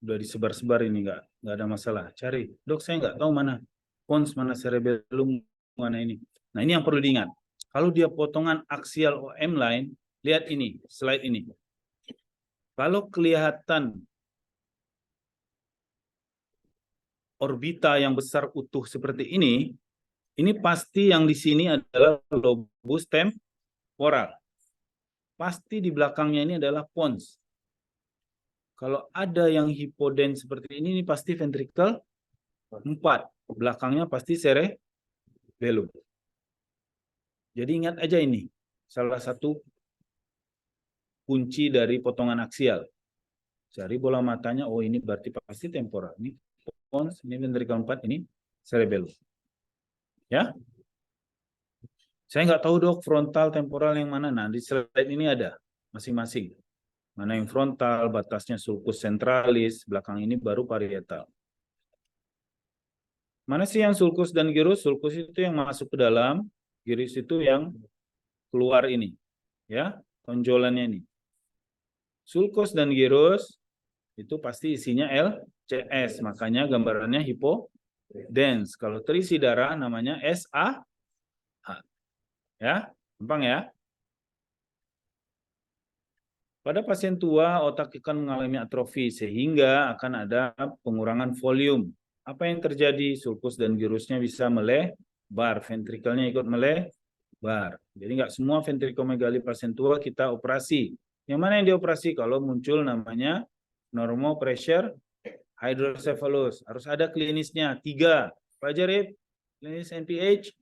udah disebar-sebar ini, nggak ada masalah. Cari, dok saya nggak tahu mana pons, mana cerebellum, mana ini. Nah ini yang perlu diingat. Kalau dia potongan aksial OM line, lihat ini, slide ini. Kalau kelihatan orbita yang besar utuh seperti ini pasti yang di sini adalah lobus temporal. Pasti di belakangnya ini adalah pons. Kalau ada yang hipoden seperti ini pasti ventricle 4. Belakangnya pasti cerebellum. Jadi ingat aja ini, salah satu kunci dari potongan aksial. Cari bola matanya, oh ini berarti pasti temporal. Ini pons, ini ventricle 4, ini cerebellum. Ya, saya nggak tahu dok frontal temporal yang mana. Nah di slide ini ada masing-masing. Mana yang frontal, batasnya sulcus centralis, belakang ini baru parietal. Mana sih yang sulcus dan gyrus? Sulcus itu yang masuk ke dalam, gyrus itu yang keluar ini. Ya, tonjolannya ini. Sulcus dan gyrus itu pasti isinya LCS. Makanya gambarannya hipodens. Kalau terisi darah namanya SAH. Ya, gampang ya. Pada pasien tua, otak akan mengalami atrofi sehingga akan ada pengurangan volume. Apa yang terjadi? Sulcus dan girusnya bisa melebar, ventrikelnya ikut melebar. Jadi nggak semua ventrikomegali pasien tua kita operasi. Yang mana yang dioperasi? Kalau muncul namanya normal pressure hydrocephalus. Harus ada klinisnya 3. Pelajari klinis NPH.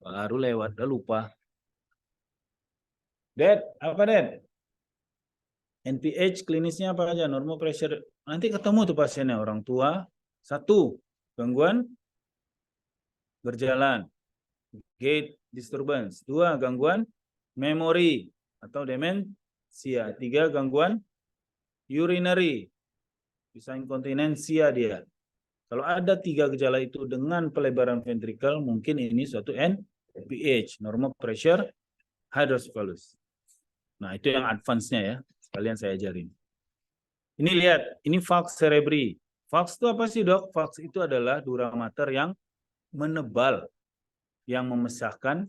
Baru lewat, udah lupa. Dad, apa Dad? NPH klinisnya apa aja? Normal pressure. Nanti ketemu tuh pasiennya, orang tua. 1, gangguan berjalan. Gait disturbance. 2, gangguan memori atau demensia. 3, gangguan urinary. Bisa inkontinensia dia. Kalau ada 3 gejala itu dengan pelebaran ventrikel, mungkin ini suatu NPH, normal pressure hydrocephalus. Nah, itu yang advance-nya ya. Sekalian saya ajarin. Ini lihat, ini falx cerebri. Falx itu apa sih, Dok? Falx itu adalah dura mater yang menebal, yang memisahkan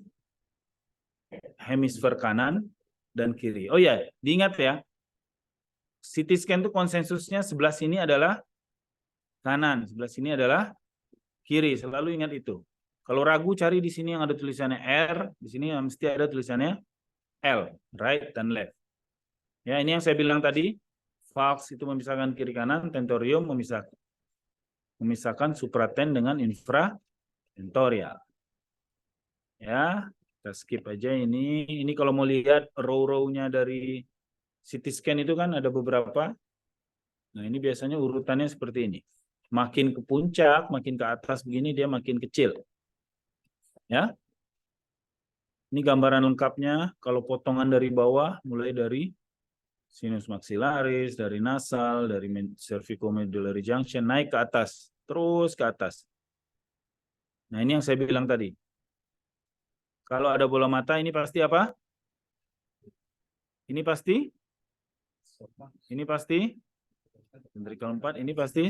hemisfer kanan dan kiri. Oh ya, diingat ya. CT scan itu konsensusnya sebelah sini adalah kanan, sebelah sini adalah kiri. Selalu ingat itu. Kalau ragu cari di sini yang ada tulisannya R, di sini mesti ada tulisannya L, right dan left. Ya, ini yang saya bilang tadi, falx itu memisahkan kiri kanan, tentorium memisahkan supraten dengan infratentorial. Ya, kita skip aja ini. Ini kalau mau lihat row-row-nya dari CT scan itu kan ada beberapa. Nah, ini biasanya urutannya seperti ini. Makin ke puncak, makin ke atas begini dia makin kecil. Ya. Ini gambaran lengkapnya. Kalau potongan dari bawah, mulai dari sinus maxillaris, dari nasal, dari cervicomedullary junction, naik ke atas. Terus ke atas. Nah, ini yang saya bilang tadi. Kalau ada bola mata, ini pasti apa? Ini pasti? Ini pasti? Ventrikel 4, ini pasti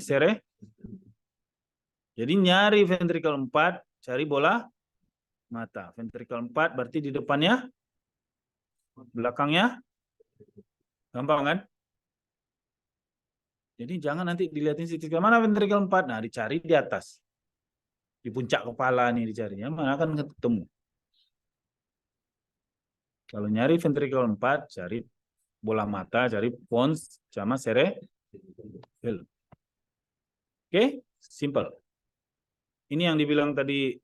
Jadi nyari ventrikel 4, cari bola mata. Ventrikel 4 berarti di depannya, belakangnya, gampang kan? Jadi jangan nanti dilihatin CT scan mana ventrikel 4, nah dicari di atas. Di puncak kepala nih dicarinya, mana akan ketemu. Kalau nyari ventrikel 4, cari bola mata, cari pons sama cerebellum. Oke, simple. Ini yang dibilang tadi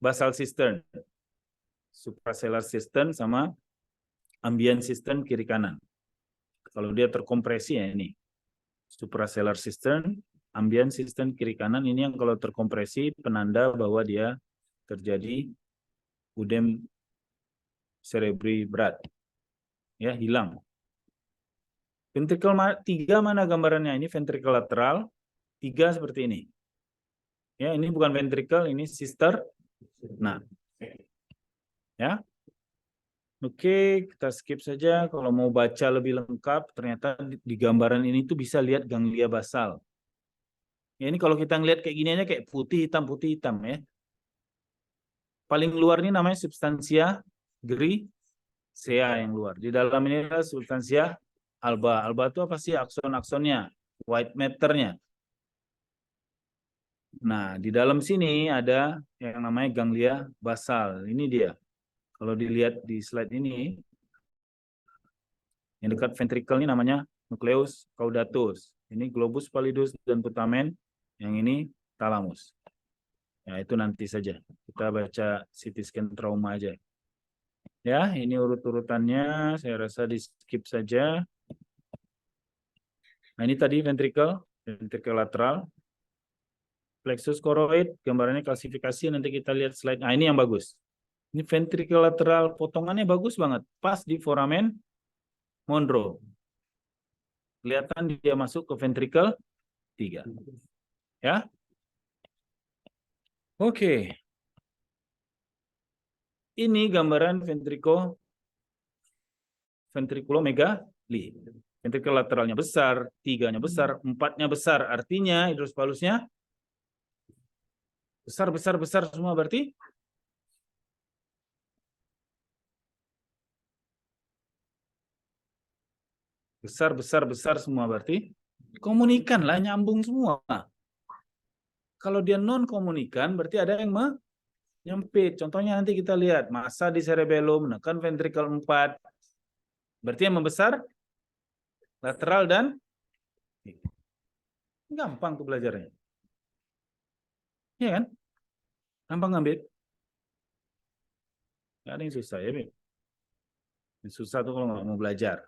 basal cistern, suprasellar cistern sama ambient cistern kiri kanan. Kalau dia terkompresi ya ini suprasellar cistern, ambient cistern kiri kanan, ini yang kalau terkompresi penanda bahwa dia terjadi udem cerebri berat. Ya, hilang. Ventrikel 3 mana gambarannya? Ini ventrikel lateral, 3 seperti ini. Ya, ini bukan ventrikel, ini sister. Nah. Ya. Oke, kita skip saja. Kalau mau baca lebih lengkap, ternyata di gambaran ini tuh bisa lihat ganglia basal. Ya, ini kalau kita ngelihat kayak gini aja kayak putih hitam ya. Paling luar ini namanya substansia grisea yang luar. Di dalam ini adalah substansia alba. Alba itu apa sih? Akson-aksonnya, white matter-nya. Nah, di dalam sini ada yang namanya ganglia basal. Ini dia. Kalau dilihat di slide ini, yang dekat ventrikel ini namanya nucleus caudatus. Ini globus pallidus dan putamen. Yang ini thalamus. Ya, itu nanti saja. Kita baca CT scan trauma aja. Ya, ini urut-urutannya. Saya rasa di skip saja. Nah, ini tadi ventrikel lateral. Plexus choroid, gambarannya klasifikasi, nanti kita lihat slide. Nah, ini yang bagus. Ini ventrikel lateral, potongannya bagus banget. Pas di foramen Monro. Kelihatan dia masuk ke ventrikel 3. Ya. Oke. Ini gambaran ventriculomegaly. Ventrikel lateralnya besar, 3-nya besar, 4-nya besar. Artinya hidrospalusnya besar semua berarti besar semua berarti komunikan lah, nyambung semua. Kalau dia non komunikan berarti ada yang menyempit. Contohnya nanti kita lihat massa di cerebellum menekan ventrikel 4. Berarti yang membesar lateral dan gampang tuh belajarnya. Iya kan? Gampang ngambil. Gak ada yang susah ya, Beb. Yang susah tuh kalau nggak mau belajar.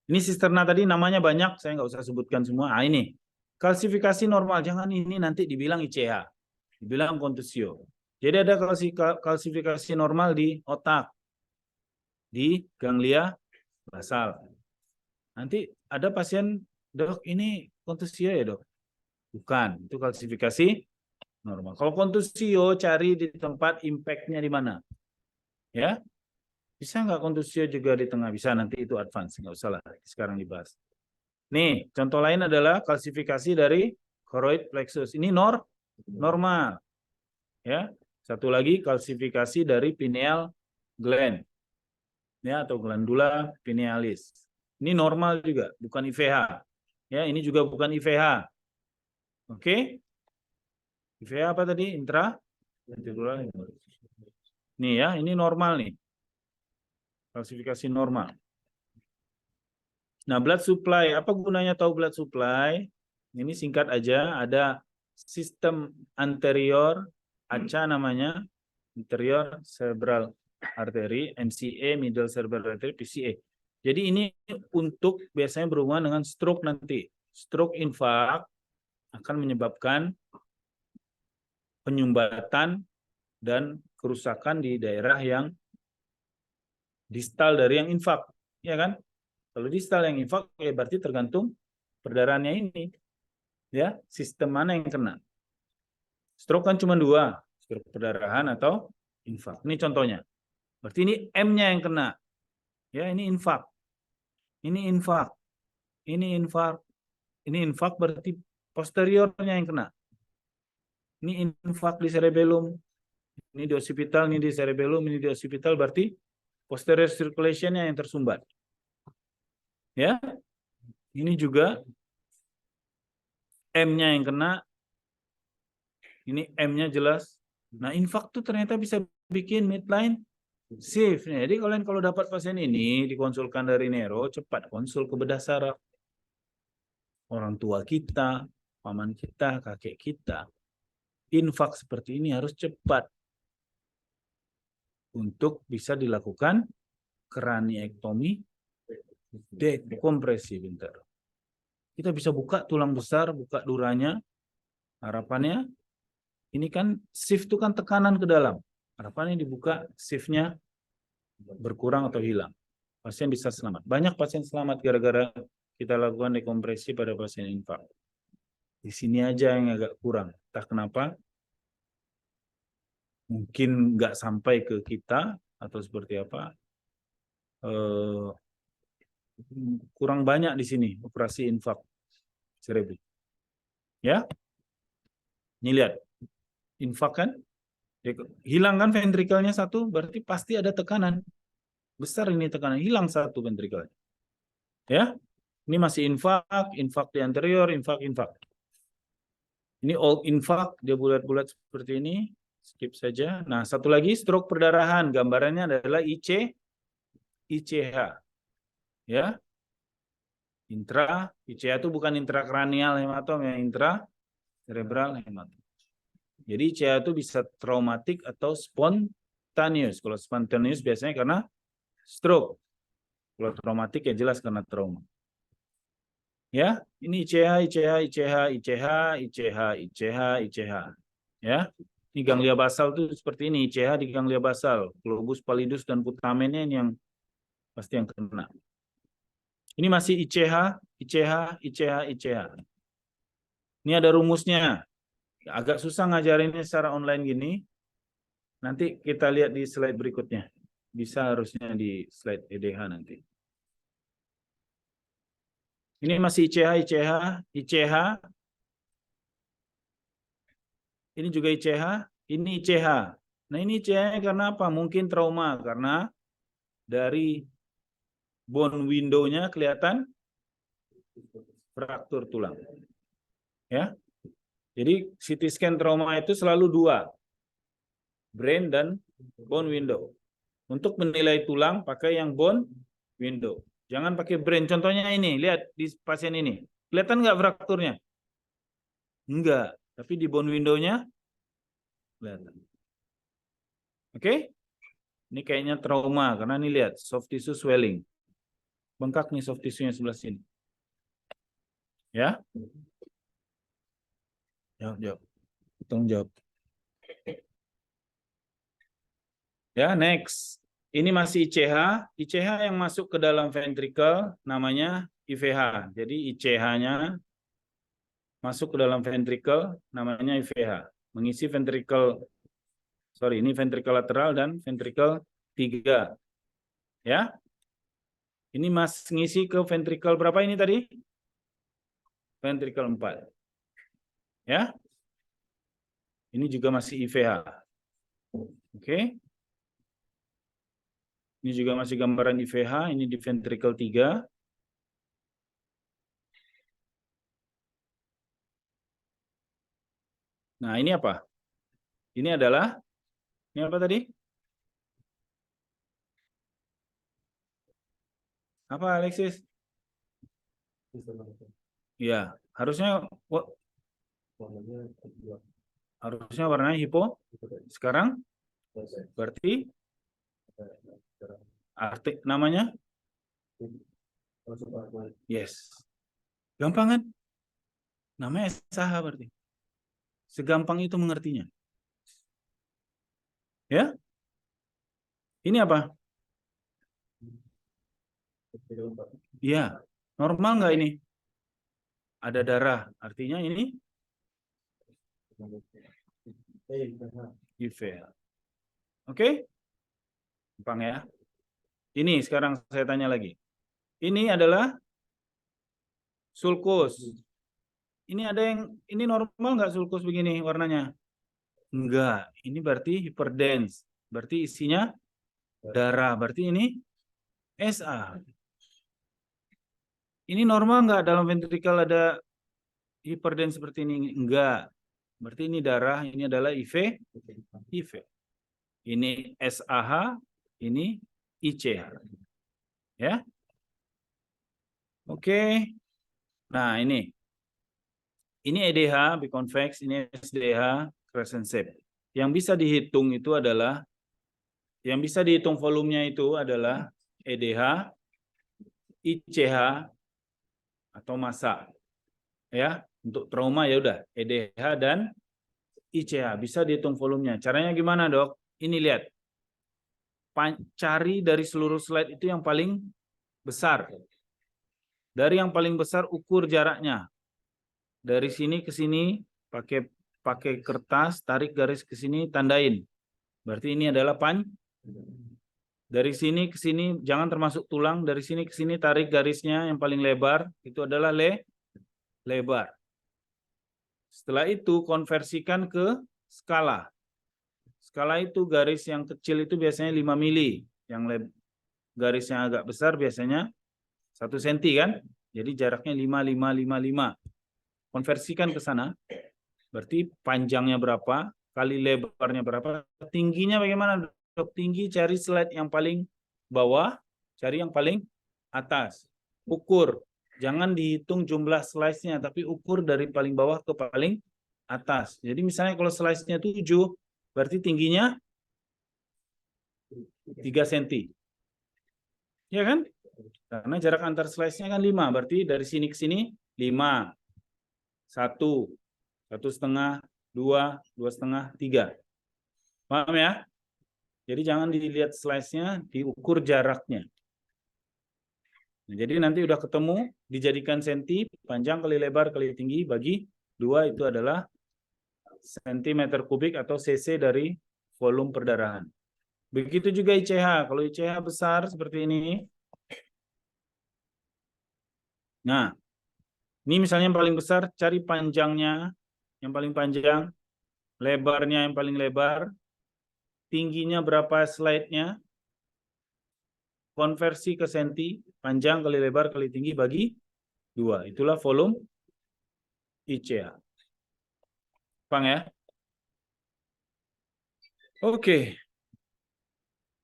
Ini sisterna tadi namanya banyak, saya nggak usah sebutkan semua. Ah, ini kalsifikasi normal, jangan ini nanti dibilang ICH, dibilang kontusio. Jadi ada kalsifikasi normal di otak, di ganglia basal. Nanti ada pasien, dok ini kontusio ya dok? Bukan, itu kalsifikasi normal. Kalau kontusio cari di tempat impact-nya di mana, ya? Bisa nggak kontusio juga di tengah? Bisa, nanti itu advance. Nggak usah lah, sekarang dibahas. Nih, contoh lain adalah kalsifikasi dari choroid plexus. Ini normal. Ya. Satu lagi kalsifikasi dari pineal gland. Ya, atau glandula pinealis. Ini normal juga, bukan IVH. Ya, ini juga bukan IVH. Oke? IVH apa tadi? Intraventricular. Nih ya, ini normal nih. Kalsifikasi normal. Nah, blood supply, apa gunanya tahu blood supply? Ini singkat aja, ada sistem anterior, ACA namanya, anterior cerebral artery, MCA, middle cerebral artery, PCA. Jadi ini untuk biasanya berhubungan dengan stroke nanti. Stroke infark akan menyebabkan penyumbatan dan kerusakan di daerah yang distal dari yang infark, ya kan? Kalau distal yang infark, ya berarti tergantung perdarahannya ini, ya sistem mana yang kena. Stroke kan cuma 2, stroke perdarahan atau infark. Ini contohnya. Berarti ini M-nya yang kena, ya ini infark, ini infark, ini infark, ini infark berarti posteriornya yang kena. Ini infark di cerebellum, ini di occipital, ini di cerebellum, ini di occipital, berarti posterior circulation-nya yang tersumbat. Ya, ini juga M-nya yang kena, ini M-nya jelas. Nah, infark tuh ternyata bisa bikin midline shift. Jadi kalian kalau dapat pasien ini dikonsulkan dari neuro, cepat konsul ke bedah saraf. Orang tua kita, paman kita, kakek kita, infark seperti ini harus cepat untuk bisa dilakukan kraniektomi dekompresi bentar. Kita bisa buka tulang besar, buka duranya. Harapannya ini kan shift itu kan tekanan ke dalam. Harapannya dibuka shiftnya berkurang atau hilang. Pasien bisa selamat. Banyak pasien selamat gara-gara kita lakukan dekompresi pada pasien infark. Di sini aja yang agak kurang. Entah kenapa. Mungkin nggak sampai ke kita atau seperti apa. Kurang banyak di sini operasi infark cerebri. Ya, ini lihat infark kan, hilang kan ventrikelnya satu, berarti pasti ada tekanan besar ini tekanan, hilang satu ventrikelnya. Ya, ini masih infark, infark di anterior, infark. Ini old infark, dia bulat-bulat seperti ini, skip saja. Nah, satu lagi stroke perdarahan, gambarannya adalah ICH. Ya, ICH itu bukan intrakranial hematom, ya intracerebral hematom. Jadi ICH itu bisa traumatik atau spontaneous. Kalau spontaneous biasanya karena stroke. Kalau traumatik ya jelas karena trauma. Ya, ini ICH. Ya, ini ganglia basal tuh seperti ini. ICH di ganglia basal, globus pallidus dan putamennya ini yang pasti yang kena. Ini masih ICH. Ini ada rumusnya. Agak susah ngajarinnya secara online gini. Nanti kita lihat di slide berikutnya. Bisa harusnya di slide EDH nanti. Ini masih ICH. Ini juga ICH, ini ICH. Nah, ini ICH karena apa? Mungkin trauma karena dari bone window-nya kelihatan fraktur tulang. Ya. Jadi CT scan trauma itu selalu dua, brain dan bone window. Untuk menilai tulang pakai yang bone window. Jangan pakai brain. Contohnya ini, lihat di pasien ini. Kelihatan nggak frakturnya? Enggak. Tapi di bone window-nya kelihatan. Oke? Ini kayaknya trauma karena ini lihat soft tissue swelling. Bengkak nih soft tissue-nya sebelah sini. Ya? Jawab. Tolong jawab. Ya, next. Ini masih ICH. ICH yang masuk ke dalam ventricle namanya IVH. Jadi ICH-nya masuk ke dalam ventricle namanya IVH. Mengisi ventricle, ini ventricle lateral dan ventricle 3. Ya. Ini ngisi ke ventricle berapa ini tadi? Ventricle 4. Ya. Ini juga masih IVH. Oke. Ini juga masih gambaran IVH, ini di ventricle 3. Nah, ini apa? Ini apa tadi? Apa, Alexis? Ya, harusnya warnanya hipo. Sekarang berarti arti namanya? Yes. Gampang kan? Namanya SAH berarti. Segampang itu mengertinya. Ya? Ini apa? Iya. Normal nggak ini? Ada darah. Artinya ini? IVH. Oke? Gampang ya. Ini sekarang saya tanya lagi. Ini adalah sulcus. Ini normal nggak sulcus begini warnanya? Enggak. Ini berarti hyperdense. Berarti isinya darah. Berarti ini SA. Ini normal nggak dalam ventricle ada hyperdense seperti ini? Enggak. Berarti ini darah. Ini adalah IV. Ini SAH. Ini ICH. Ya. Oke. Nah, ini EDH biconvex, ini SDH crescent shape. Yang bisa dihitung itu adalah volumenya itu adalah EDH, ICH atau massa. Ya, untuk trauma ya udah EDH dan ICH bisa dihitung volumenya. Caranya gimana, Dok? Ini lihat. Cari dari seluruh slide itu yang paling besar. Dari yang paling besar ukur jaraknya. Dari sini ke sini pakai kertas, tarik garis ke sini, tandain. Berarti ini adalah dari sini ke sini, jangan termasuk tulang, dari sini ke sini tarik garisnya yang paling lebar, itu adalah lebar. Setelah itu konversikan ke skala. Skala itu garis yang kecil itu biasanya 5 mili, yang garis yang agak besar biasanya 1 cm kan? Jadi jaraknya 5. Konversikan ke sana. Berarti panjangnya berapa, kali lebarnya berapa, tingginya bagaimana? Dok, tinggi cari slide yang paling bawah, cari yang paling atas. Ukur. Jangan dihitung jumlah slice-nya, tapi ukur dari paling bawah ke paling atas. Jadi misalnya kalau slice-nya 7, berarti tingginya 3 cm. Ya kan? Karena jarak antar slice-nya kan 5, berarti dari sini ke sini 5. 1, 1,5, 2, 2,5, 3. Paham ya? Jadi jangan dilihat slice-nya, diukur jaraknya. Nah, jadi nanti udah ketemu, dijadikan senti, panjang kali lebar kali tinggi, bagi 2 itu adalah sentimeter kubik atau cc dari volume perdarahan. Begitu juga ICH. Kalau ICH besar seperti ini. Nah, Ini misalnya yang paling besar, cari panjangnya, yang paling panjang, lebarnya yang paling lebar, tingginya berapa slide-nya, konversi ke senti, panjang kali lebar kali tinggi bagi 2. Itulah volume ICA. Paham ya? Oke.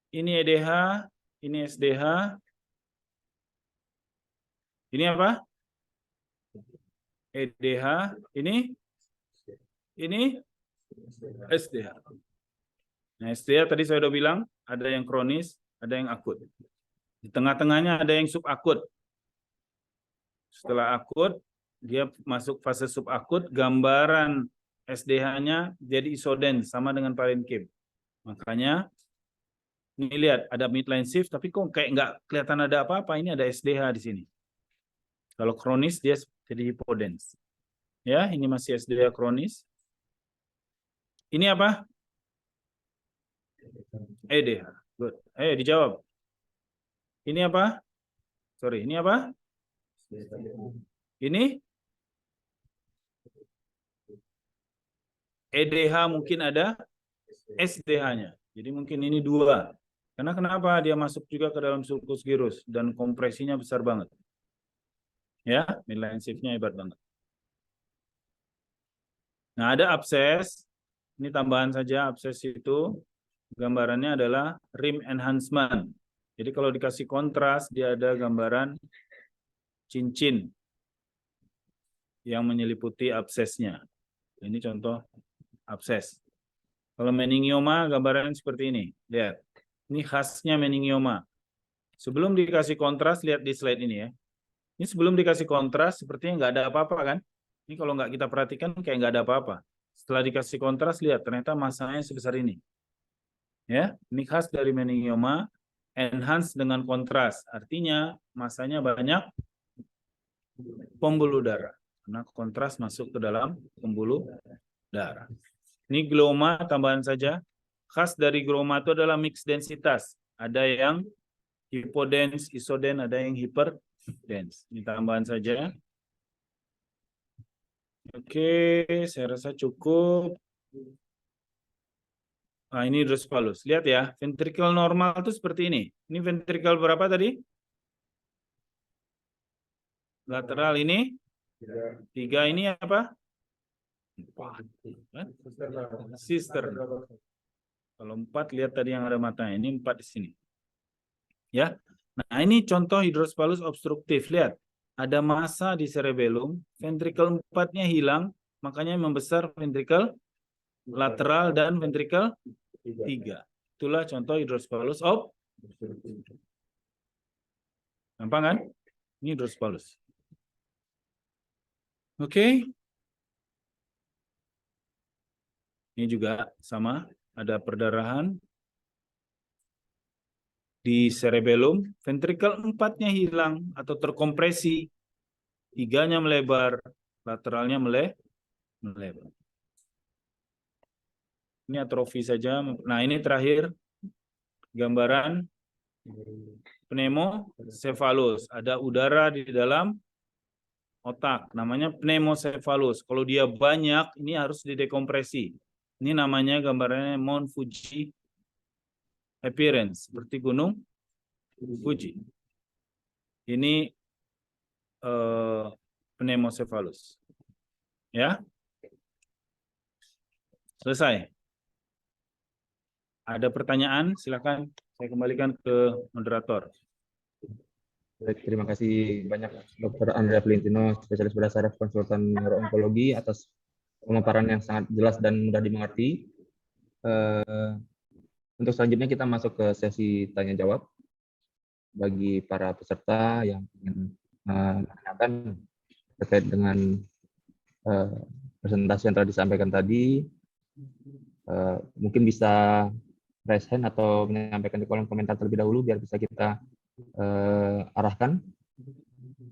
Ini EDH, ini SDH. Ini apa? EDH, ini SDH. Nah, SDH tadi saya udah bilang, ada yang kronis, ada yang akut. Di tengah-tengahnya ada yang subakut. Setelah akut, dia masuk fase subakut, gambaran SDH-nya jadi isodens, sama dengan parenchyma. Makanya, ini lihat, ada midline shift, tapi kok kayak nggak kelihatan ada apa-apa, ini ada SDH di sini. Kalau kronis, dia jadi hipodens. Ya, ini masih SDH kronis. Ini apa? EDH. Good. Dijawab. Ini apa? Sorry, ini apa? Ini EDH mungkin ada SDH-nya. Jadi mungkin ini 2. Karena kenapa? Dia masuk juga ke dalam sulcus gyrus dan kompresinya besar banget. Ya, midline shift-nya hebat banget. Nah, ada abses. Ini tambahan saja, abses itu gambarannya adalah rim enhancement. Jadi kalau dikasih kontras, dia ada gambaran cincin yang menyeliputi absesnya. Ini contoh abses. Kalau meningioma, gambarannya seperti ini. Lihat, ini khasnya meningioma. Sebelum dikasih kontras, lihat di slide ini ya. Ini sebelum dikasih kontras, sepertinya nggak ada apa-apa kan? Ini kalau nggak kita perhatikan, kayak nggak ada apa-apa. Setelah dikasih kontras, lihat, ternyata masanya sebesar ini. Ya, ini khas dari meningioma, enhance dengan kontras. Artinya, masanya banyak pembuluh darah. Karena kontras masuk ke dalam pembuluh darah. Ini gloma, tambahan saja. Khas dari gloma itu adalah mix densitas. Ada yang hipodens, isoden, ada yang hiperdens. Ini tambahan saja. Oke, saya rasa cukup. Nah, ini hidrocephalus. Lihat ya, ventricle normal itu seperti ini. Ini ventricle berapa tadi? Lateral ini? 3 ini apa? 4. Sister. Kalau 4, lihat tadi yang ada matanya. Ini 4 di sini. Ya. Nah, ini contoh hidrocephalus obstruktif. Lihat, ada massa di cerebellum, ventricle 4-nya hilang, makanya membesar ventricle lateral dan ventricle 3. Itulah contoh hidrocephalus obstruktif. Gampang kan? Ini hidrocephalus. Oke. Ini juga sama, ada perdarahan di cerebellum, ventricle 4-nya hilang atau terkompresi, 3-nya melebar, lateralnya melebar. Ini atrofi saja. Nah, ini terakhir gambaran pneumocephalus. Ada udara di dalam otak, namanya pneumocephalus. Kalau dia banyak, ini harus didekompresi. Ini namanya gambarannya Mount Fuji appearance, seperti gunung Fuji. Ini pneumocephalus. Ya. Selesai. Ada pertanyaan? Silakan saya kembalikan ke moderator. Baik, terima kasih banyak Dr. Andrea Valentino, spesialis bedah saraf konsultan neuroonkologi atas pemaparan yang sangat jelas dan mudah dimengerti. Untuk selanjutnya kita masuk ke sesi tanya jawab bagi para peserta yang ingin menanyakan terkait dengan presentasi yang telah disampaikan tadi. Mungkin bisa raise hand atau menyampaikan di kolom komentar terlebih dahulu biar bisa kita arahkan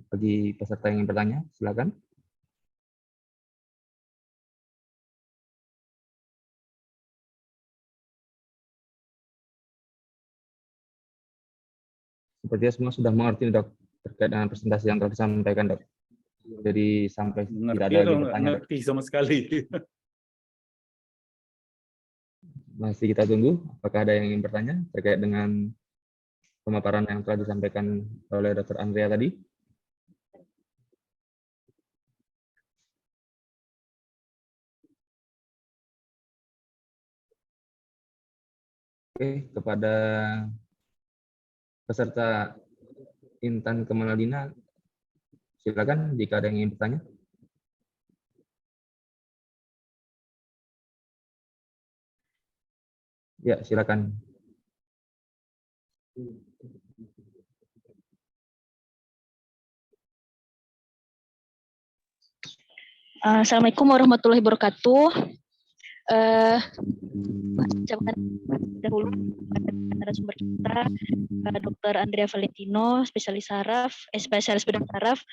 bagi peserta yang ingin bertanya. Silakan. Sepertinya semua sudah mengerti, Dok, terkait dengan presentasi yang telah disampaikan, Dok. Jadi sampai tidak Ngerti ada atau lagi nggak pertanyaan, Dok. ngerti sama sekali? Masih kita tunggu apakah ada yang ingin bertanya terkait dengan pemaparan yang telah disampaikan oleh Dr. Andrea tadi. Oke, kepada peserta Intan Kamaladina, silakan jika ada yang ingin bertanya. Ya, silakan. Assalamualaikum warahmatullahi wabarakatuh. Ucapkan dahulu narasumber kita, Dr. Andrea Valentino, spesialis saraf, spesialis bedah saraf,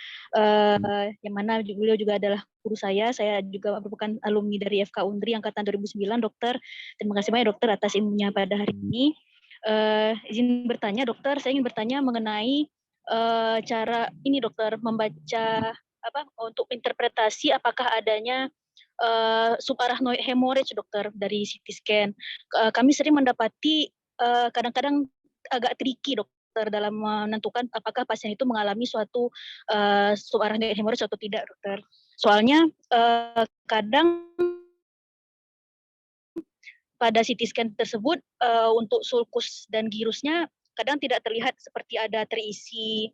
yang mana beliau juga adalah guru saya. Saya juga merupakan alumni dari FK Undri angkatan 2009, dokter. Terima kasih banyak dokter atas ilmunya pada hari ini. Izin bertanya dokter, saya ingin bertanya mengenai cara ini dokter membaca untuk interpretasi apakah adanya subarachnoid hemorrhage dokter dari CT scan. Kami sering mendapati kadang-kadang agak tricky dokter dalam menentukan apakah pasien itu mengalami suatu subarachnoid hemorrhage atau tidak dokter. Soalnya kadang pada CT scan tersebut untuk sulcus dan girusnya kadang tidak terlihat seperti ada terisi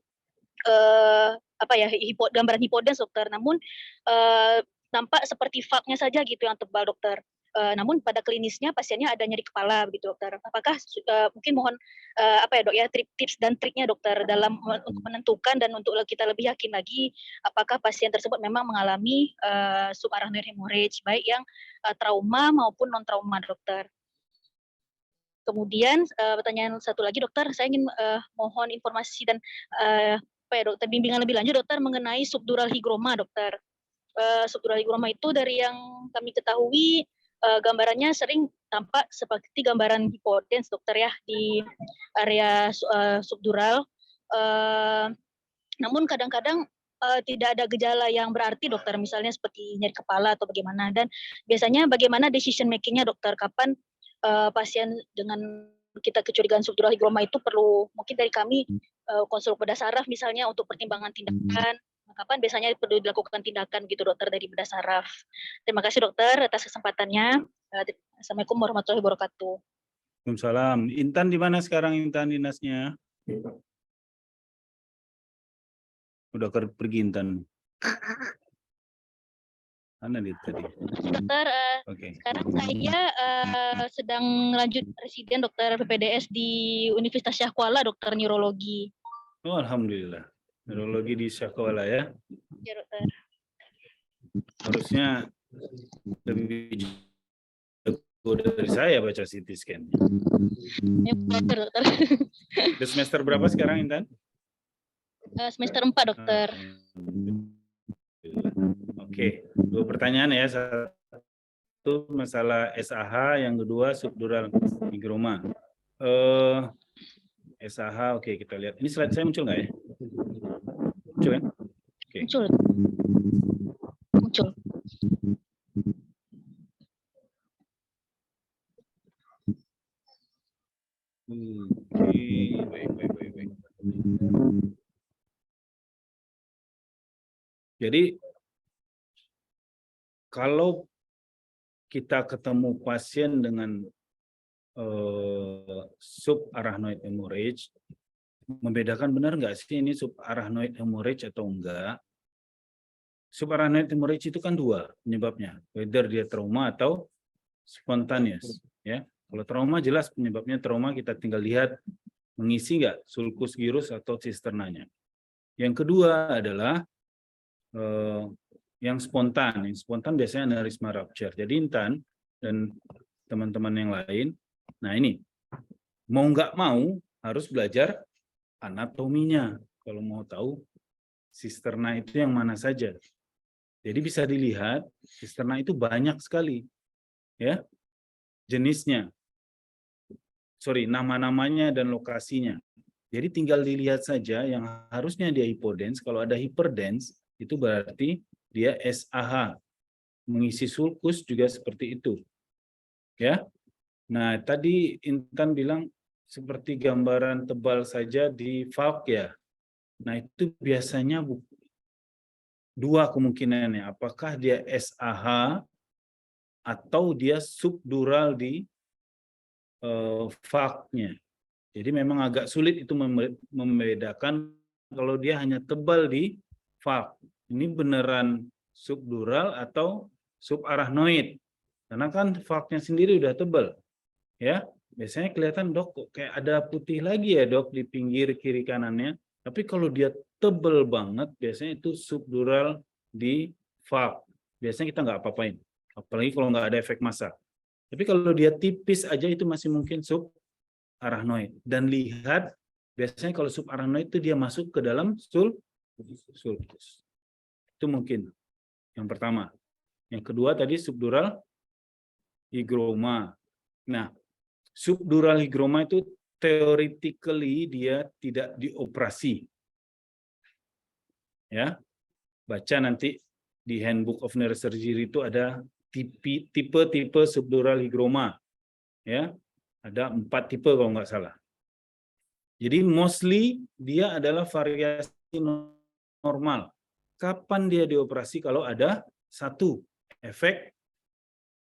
gambaran hipodens dokter, namun nampak seperti valve-nya saja gitu yang tebal dokter. Namun pada klinisnya pasiennya ada nyeri kepala begitu dokter. Apakah mungkin mohon dok ya tips dan triknya dokter dalam untuk menentukan dan untuk kita lebih yakin lagi apakah pasien tersebut memang mengalami subarachnoid hemorrhage baik yang trauma maupun non trauma dokter. Kemudian pertanyaan satu lagi dokter, saya ingin mohon informasi dan dokter bimbingan lebih lanjut dokter mengenai subdural hygroma dokter. Subdural hygroma itu dari yang kami ketahui gambarannya sering tampak seperti gambaran hipodens dokter ya di area subdural. Namun kadang-kadang tidak ada gejala yang berarti dokter, misalnya seperti nyeri kepala atau bagaimana. Dan biasanya bagaimana decision makingnya dokter, kapan pasien dengan kita kecurigaan subdural hygroma itu perlu mungkin dari kami konsul bedah saraf misalnya untuk pertimbangan tindakan. Kapan biasanya perlu dilakukan tindakan gitu dokter dari bedah saraf. Terima kasih dokter atas kesempatannya. Assalamualaikum warahmatullahi wabarakatuh. Waalaikumsalam. Intan di mana sekarang Intan dinasnya? Udah pergi Intan. Mana dia tadi? Dokter, sekarang saya sedang lanjut residen dokter PPDS di Universitas Syah Kuala, dokter neurologi. Oh, alhamdulillah. Neurologi di Syah Kuala ya. Ya dokter. Harusnya lebih jago dari saya baca CT scan. Ya, dokter. Di semester berapa sekarang Intan? Semester 4 dokter. Oke, dua pertanyaan ya. Satu masalah SAH, yang kedua subdural hygroma. SAH, oke kita lihat. Ini slide saya muncul nggak ya? Muncul kan? Oke. Muncul. Baik. Jadi kalau kita ketemu pasien dengan subarachnoid hemorrhage, membedakan benar nggak sih ini subarachnoid hemorrhage atau enggak? Subarachnoid hemorrhage itu kan dua penyebabnya, whether dia trauma atau spontaneous. Ya, kalau trauma jelas penyebabnya trauma, kita tinggal lihat mengisi nggak sulcus girus atau cisternanya. Yang kedua adalah yang spontan. Yang spontan biasanya aneurysma rupture. Jadi Intan dan teman-teman yang lain, nah ini mau nggak mau harus belajar anatominya kalau mau tahu sisterna itu yang mana saja. Jadi bisa dilihat sisterna itu banyak sekali, ya jenisnya, nama-namanya dan lokasinya. Jadi tinggal dilihat saja yang harusnya dia hipodens. Kalau ada hyperdens itu berarti dia SAH. Mengisi sulcus juga seperti itu. Ya. Nah, tadi Intan bilang seperti gambaran tebal saja di valve ya. Nah, itu biasanya dua kemungkinannya. Apakah dia SAH atau dia subdural di valve-nya. Jadi memang agak sulit itu membedakan kalau dia hanya tebal di valve. Ini beneran subdural atau subarachnoid. Karena kan valve-nya sendiri udah tebal. Ya, biasanya kelihatan dok kok kayak ada putih lagi ya dok di pinggir kiri kanannya. Tapi kalau dia tebal banget, biasanya itu subdural di valve. Biasanya kita nggak apa-apain. Apalagi kalau nggak ada efek massa. Tapi kalau dia tipis aja itu masih mungkin subarachnoid. Dan lihat, biasanya kalau subarachnoid itu dia masuk ke dalam sulcus. Itu mungkin yang pertama. Yang kedua tadi subdural hygroma. Nah, subdural hygroma itu theoretically dia tidak dioperasi. Ya. Baca nanti di Handbook of Neurosurgery itu ada tipe-tipe subdural hygroma. Ya. Ada 4 tipe kalau nggak salah. Jadi mostly dia adalah variasi normal. Kapan dia dioperasi? Kalau ada 1 efek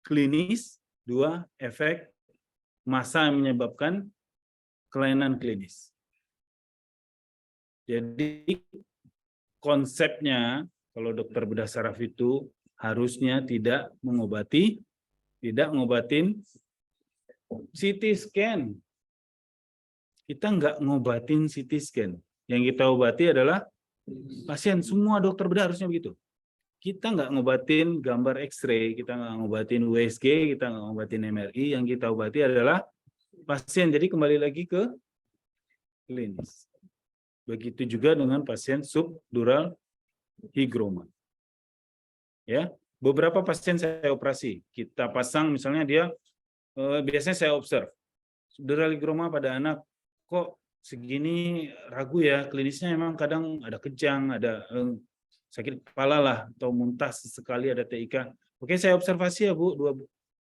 klinis, 2 efek massa yang menyebabkan kelainan klinis. Jadi konsepnya kalau dokter bedah saraf itu harusnya tidak ngobatin CT scan. Kita nggak ngobatin CT scan. Yang kita obati adalah pasien. Semua dokter bedah harusnya begitu. Kita nggak ngobatin gambar X-ray, kita nggak ngobatin USG, kita nggak ngobatin MRI. Yang kita obati adalah pasien. Jadi kembali lagi ke klinis. Begitu juga dengan pasien subdural hygroma. Ya, beberapa pasien saya operasi. Kita pasang misalnya dia biasanya saya observe subdural hygroma pada anak kok segini ragu ya, klinisnya memang kadang ada kejang, ada sakit kepala lah atau muntah sesekali, ada TIK. Oke, saya observasi ya Bu, 2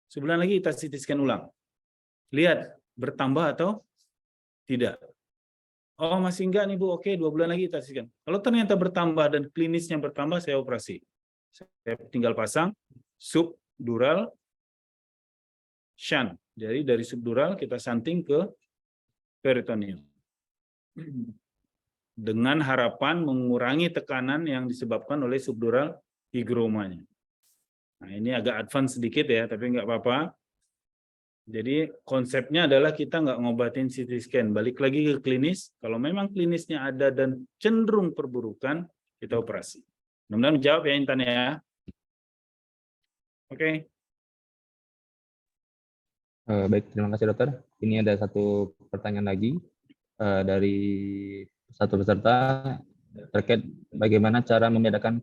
sebulan lagi kita CT scan ulang. Lihat bertambah atau tidak. Oh, masih enggak nih Bu. Oke, 2 bulan lagi kita CT scan. Kalau ternyata bertambah dan klinisnya bertambah, saya operasi. Saya tinggal pasang subdural shunt. Jadi dari subdural kita shunting ke peritoneum. Dengan harapan mengurangi tekanan yang disebabkan oleh subdural hygromanya. Nah, ini agak advance sedikit ya, tapi nggak apa-apa. Jadi konsepnya adalah kita nggak ngobatin CT scan. Balik lagi ke klinis. Kalau memang klinisnya ada dan cenderung perburukan, kita operasi. Mudah-mudahan menjawab ya Intan ya. Oke. Baik, terima kasih dokter. Ini ada satu pertanyaan lagi dari satu peserta terkait bagaimana cara membedakan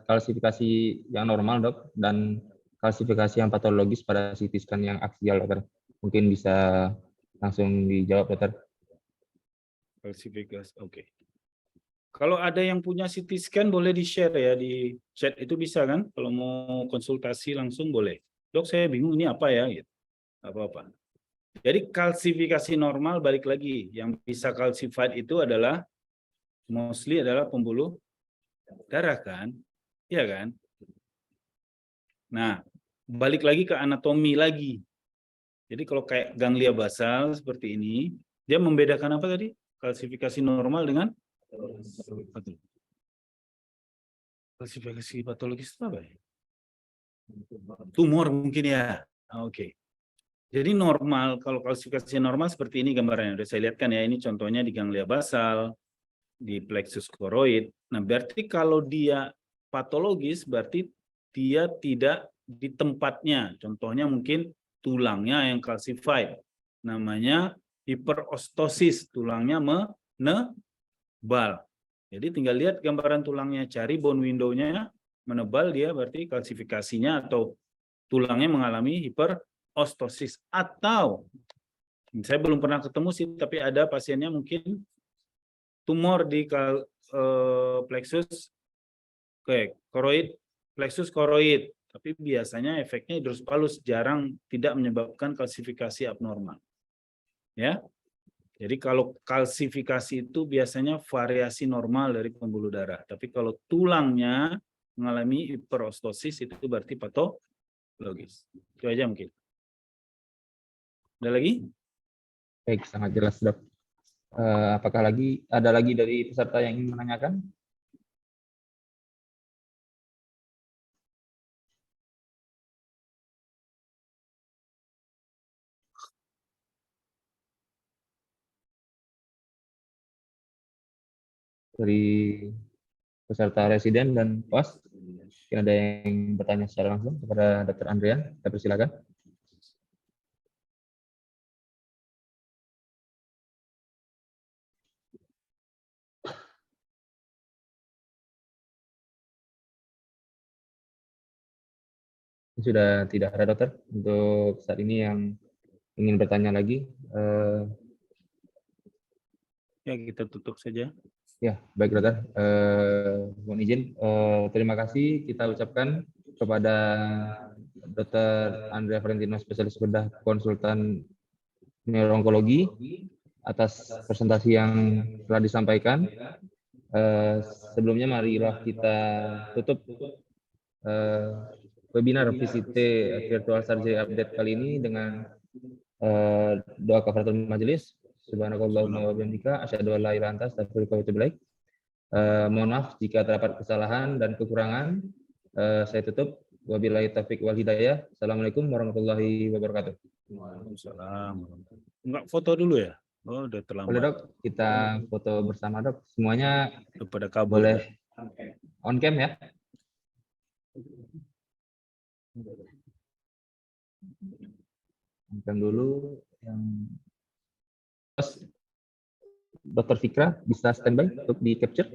klasifikasi yang normal dok dan klasifikasi yang patologis pada CT scan yang aksial dokter. Mungkin bisa langsung dijawab dokter. Klasifikasi, oke. Kalau ada yang punya CT scan boleh di-share ya di chat, itu bisa kan? Kalau mau konsultasi langsung boleh. Dok, saya bingung ini apa ya gitu. Apa-apa. Jadi kalsifikasi normal balik lagi, yang bisa calcified itu adalah mostly adalah pembuluh darah kan? Iya kan? Nah, balik lagi ke anatomi lagi. Jadi kalau kayak ganglia basal seperti ini, dia membedakan apa tadi? Kalsifikasi normal dengan klasifikasi patologis itu apa ya? Tumor mungkin ya. Oke. Jadi normal, kalau klasifikasi normal seperti ini gambarannya. Sudah saya lihatkan ya, ini contohnya di ganglia basal, di plexus choroid. Nah, berarti kalau dia patologis, berarti dia tidak di tempatnya. Contohnya mungkin tulangnya yang calcified. Namanya hiperostosis, tulangnya menebal. Jadi tinggal lihat gambaran tulangnya, cari bone window-nya, menebal dia berarti kalsifikasinya atau tulangnya mengalami hiperostosis. Atau, saya belum pernah ketemu sih, tapi ada pasiennya mungkin tumor di plexus Oke, koroid, plexus koroid, tapi biasanya efeknya hidrocephalus jarang tidak menyebabkan kalsifikasi abnormal. Ya. Jadi kalau kalsifikasi itu biasanya variasi normal dari pembuluh darah, tapi kalau tulangnya mengalami hiperostosis itu berarti patologis. Itu aja mungkin. Ada lagi? Baik, sangat jelas, Dok. Apakah ada lagi dari peserta yang ingin menanyakan? Dari peserta residen dan POS, mungkin ada yang bertanya secara langsung kepada Dr. Andrian, saya persilakan. Sudah tidak ada, Dokter, untuk saat ini yang ingin bertanya lagi. Ya, kita tutup saja. Ya, baik, Dokter. Mohon izin, terima kasih kita ucapkan kepada Dr. Andrea Valentino, spesialis bedah konsultan neuroonkologi, atas presentasi yang telah disampaikan. Sebelumnya marilah kita tutup webinar VCT Virtual Surgery Update kali ini dengan doa kafaratul majelis. Subhanakallahumma wa bihamdika asyhadu an la ilaha illa anta astaghfiruka wa atubu ilaik. Mohon maaf jika terdapat kesalahan dan kekurangan. Saya tutup. Wabillahi taufiq wal hidayah. Assalamualaikum warahmatullahi wabarakatuh. Waalaikumsalam. Enggak foto dulu ya? Oh, udah terlambat. Boleh, Dok, kita foto bersama, Dok. Semuanya Pada kabur. boleh on cam ya. On cam dulu. Yang Dr. Fikra bisa standby untuk di capture.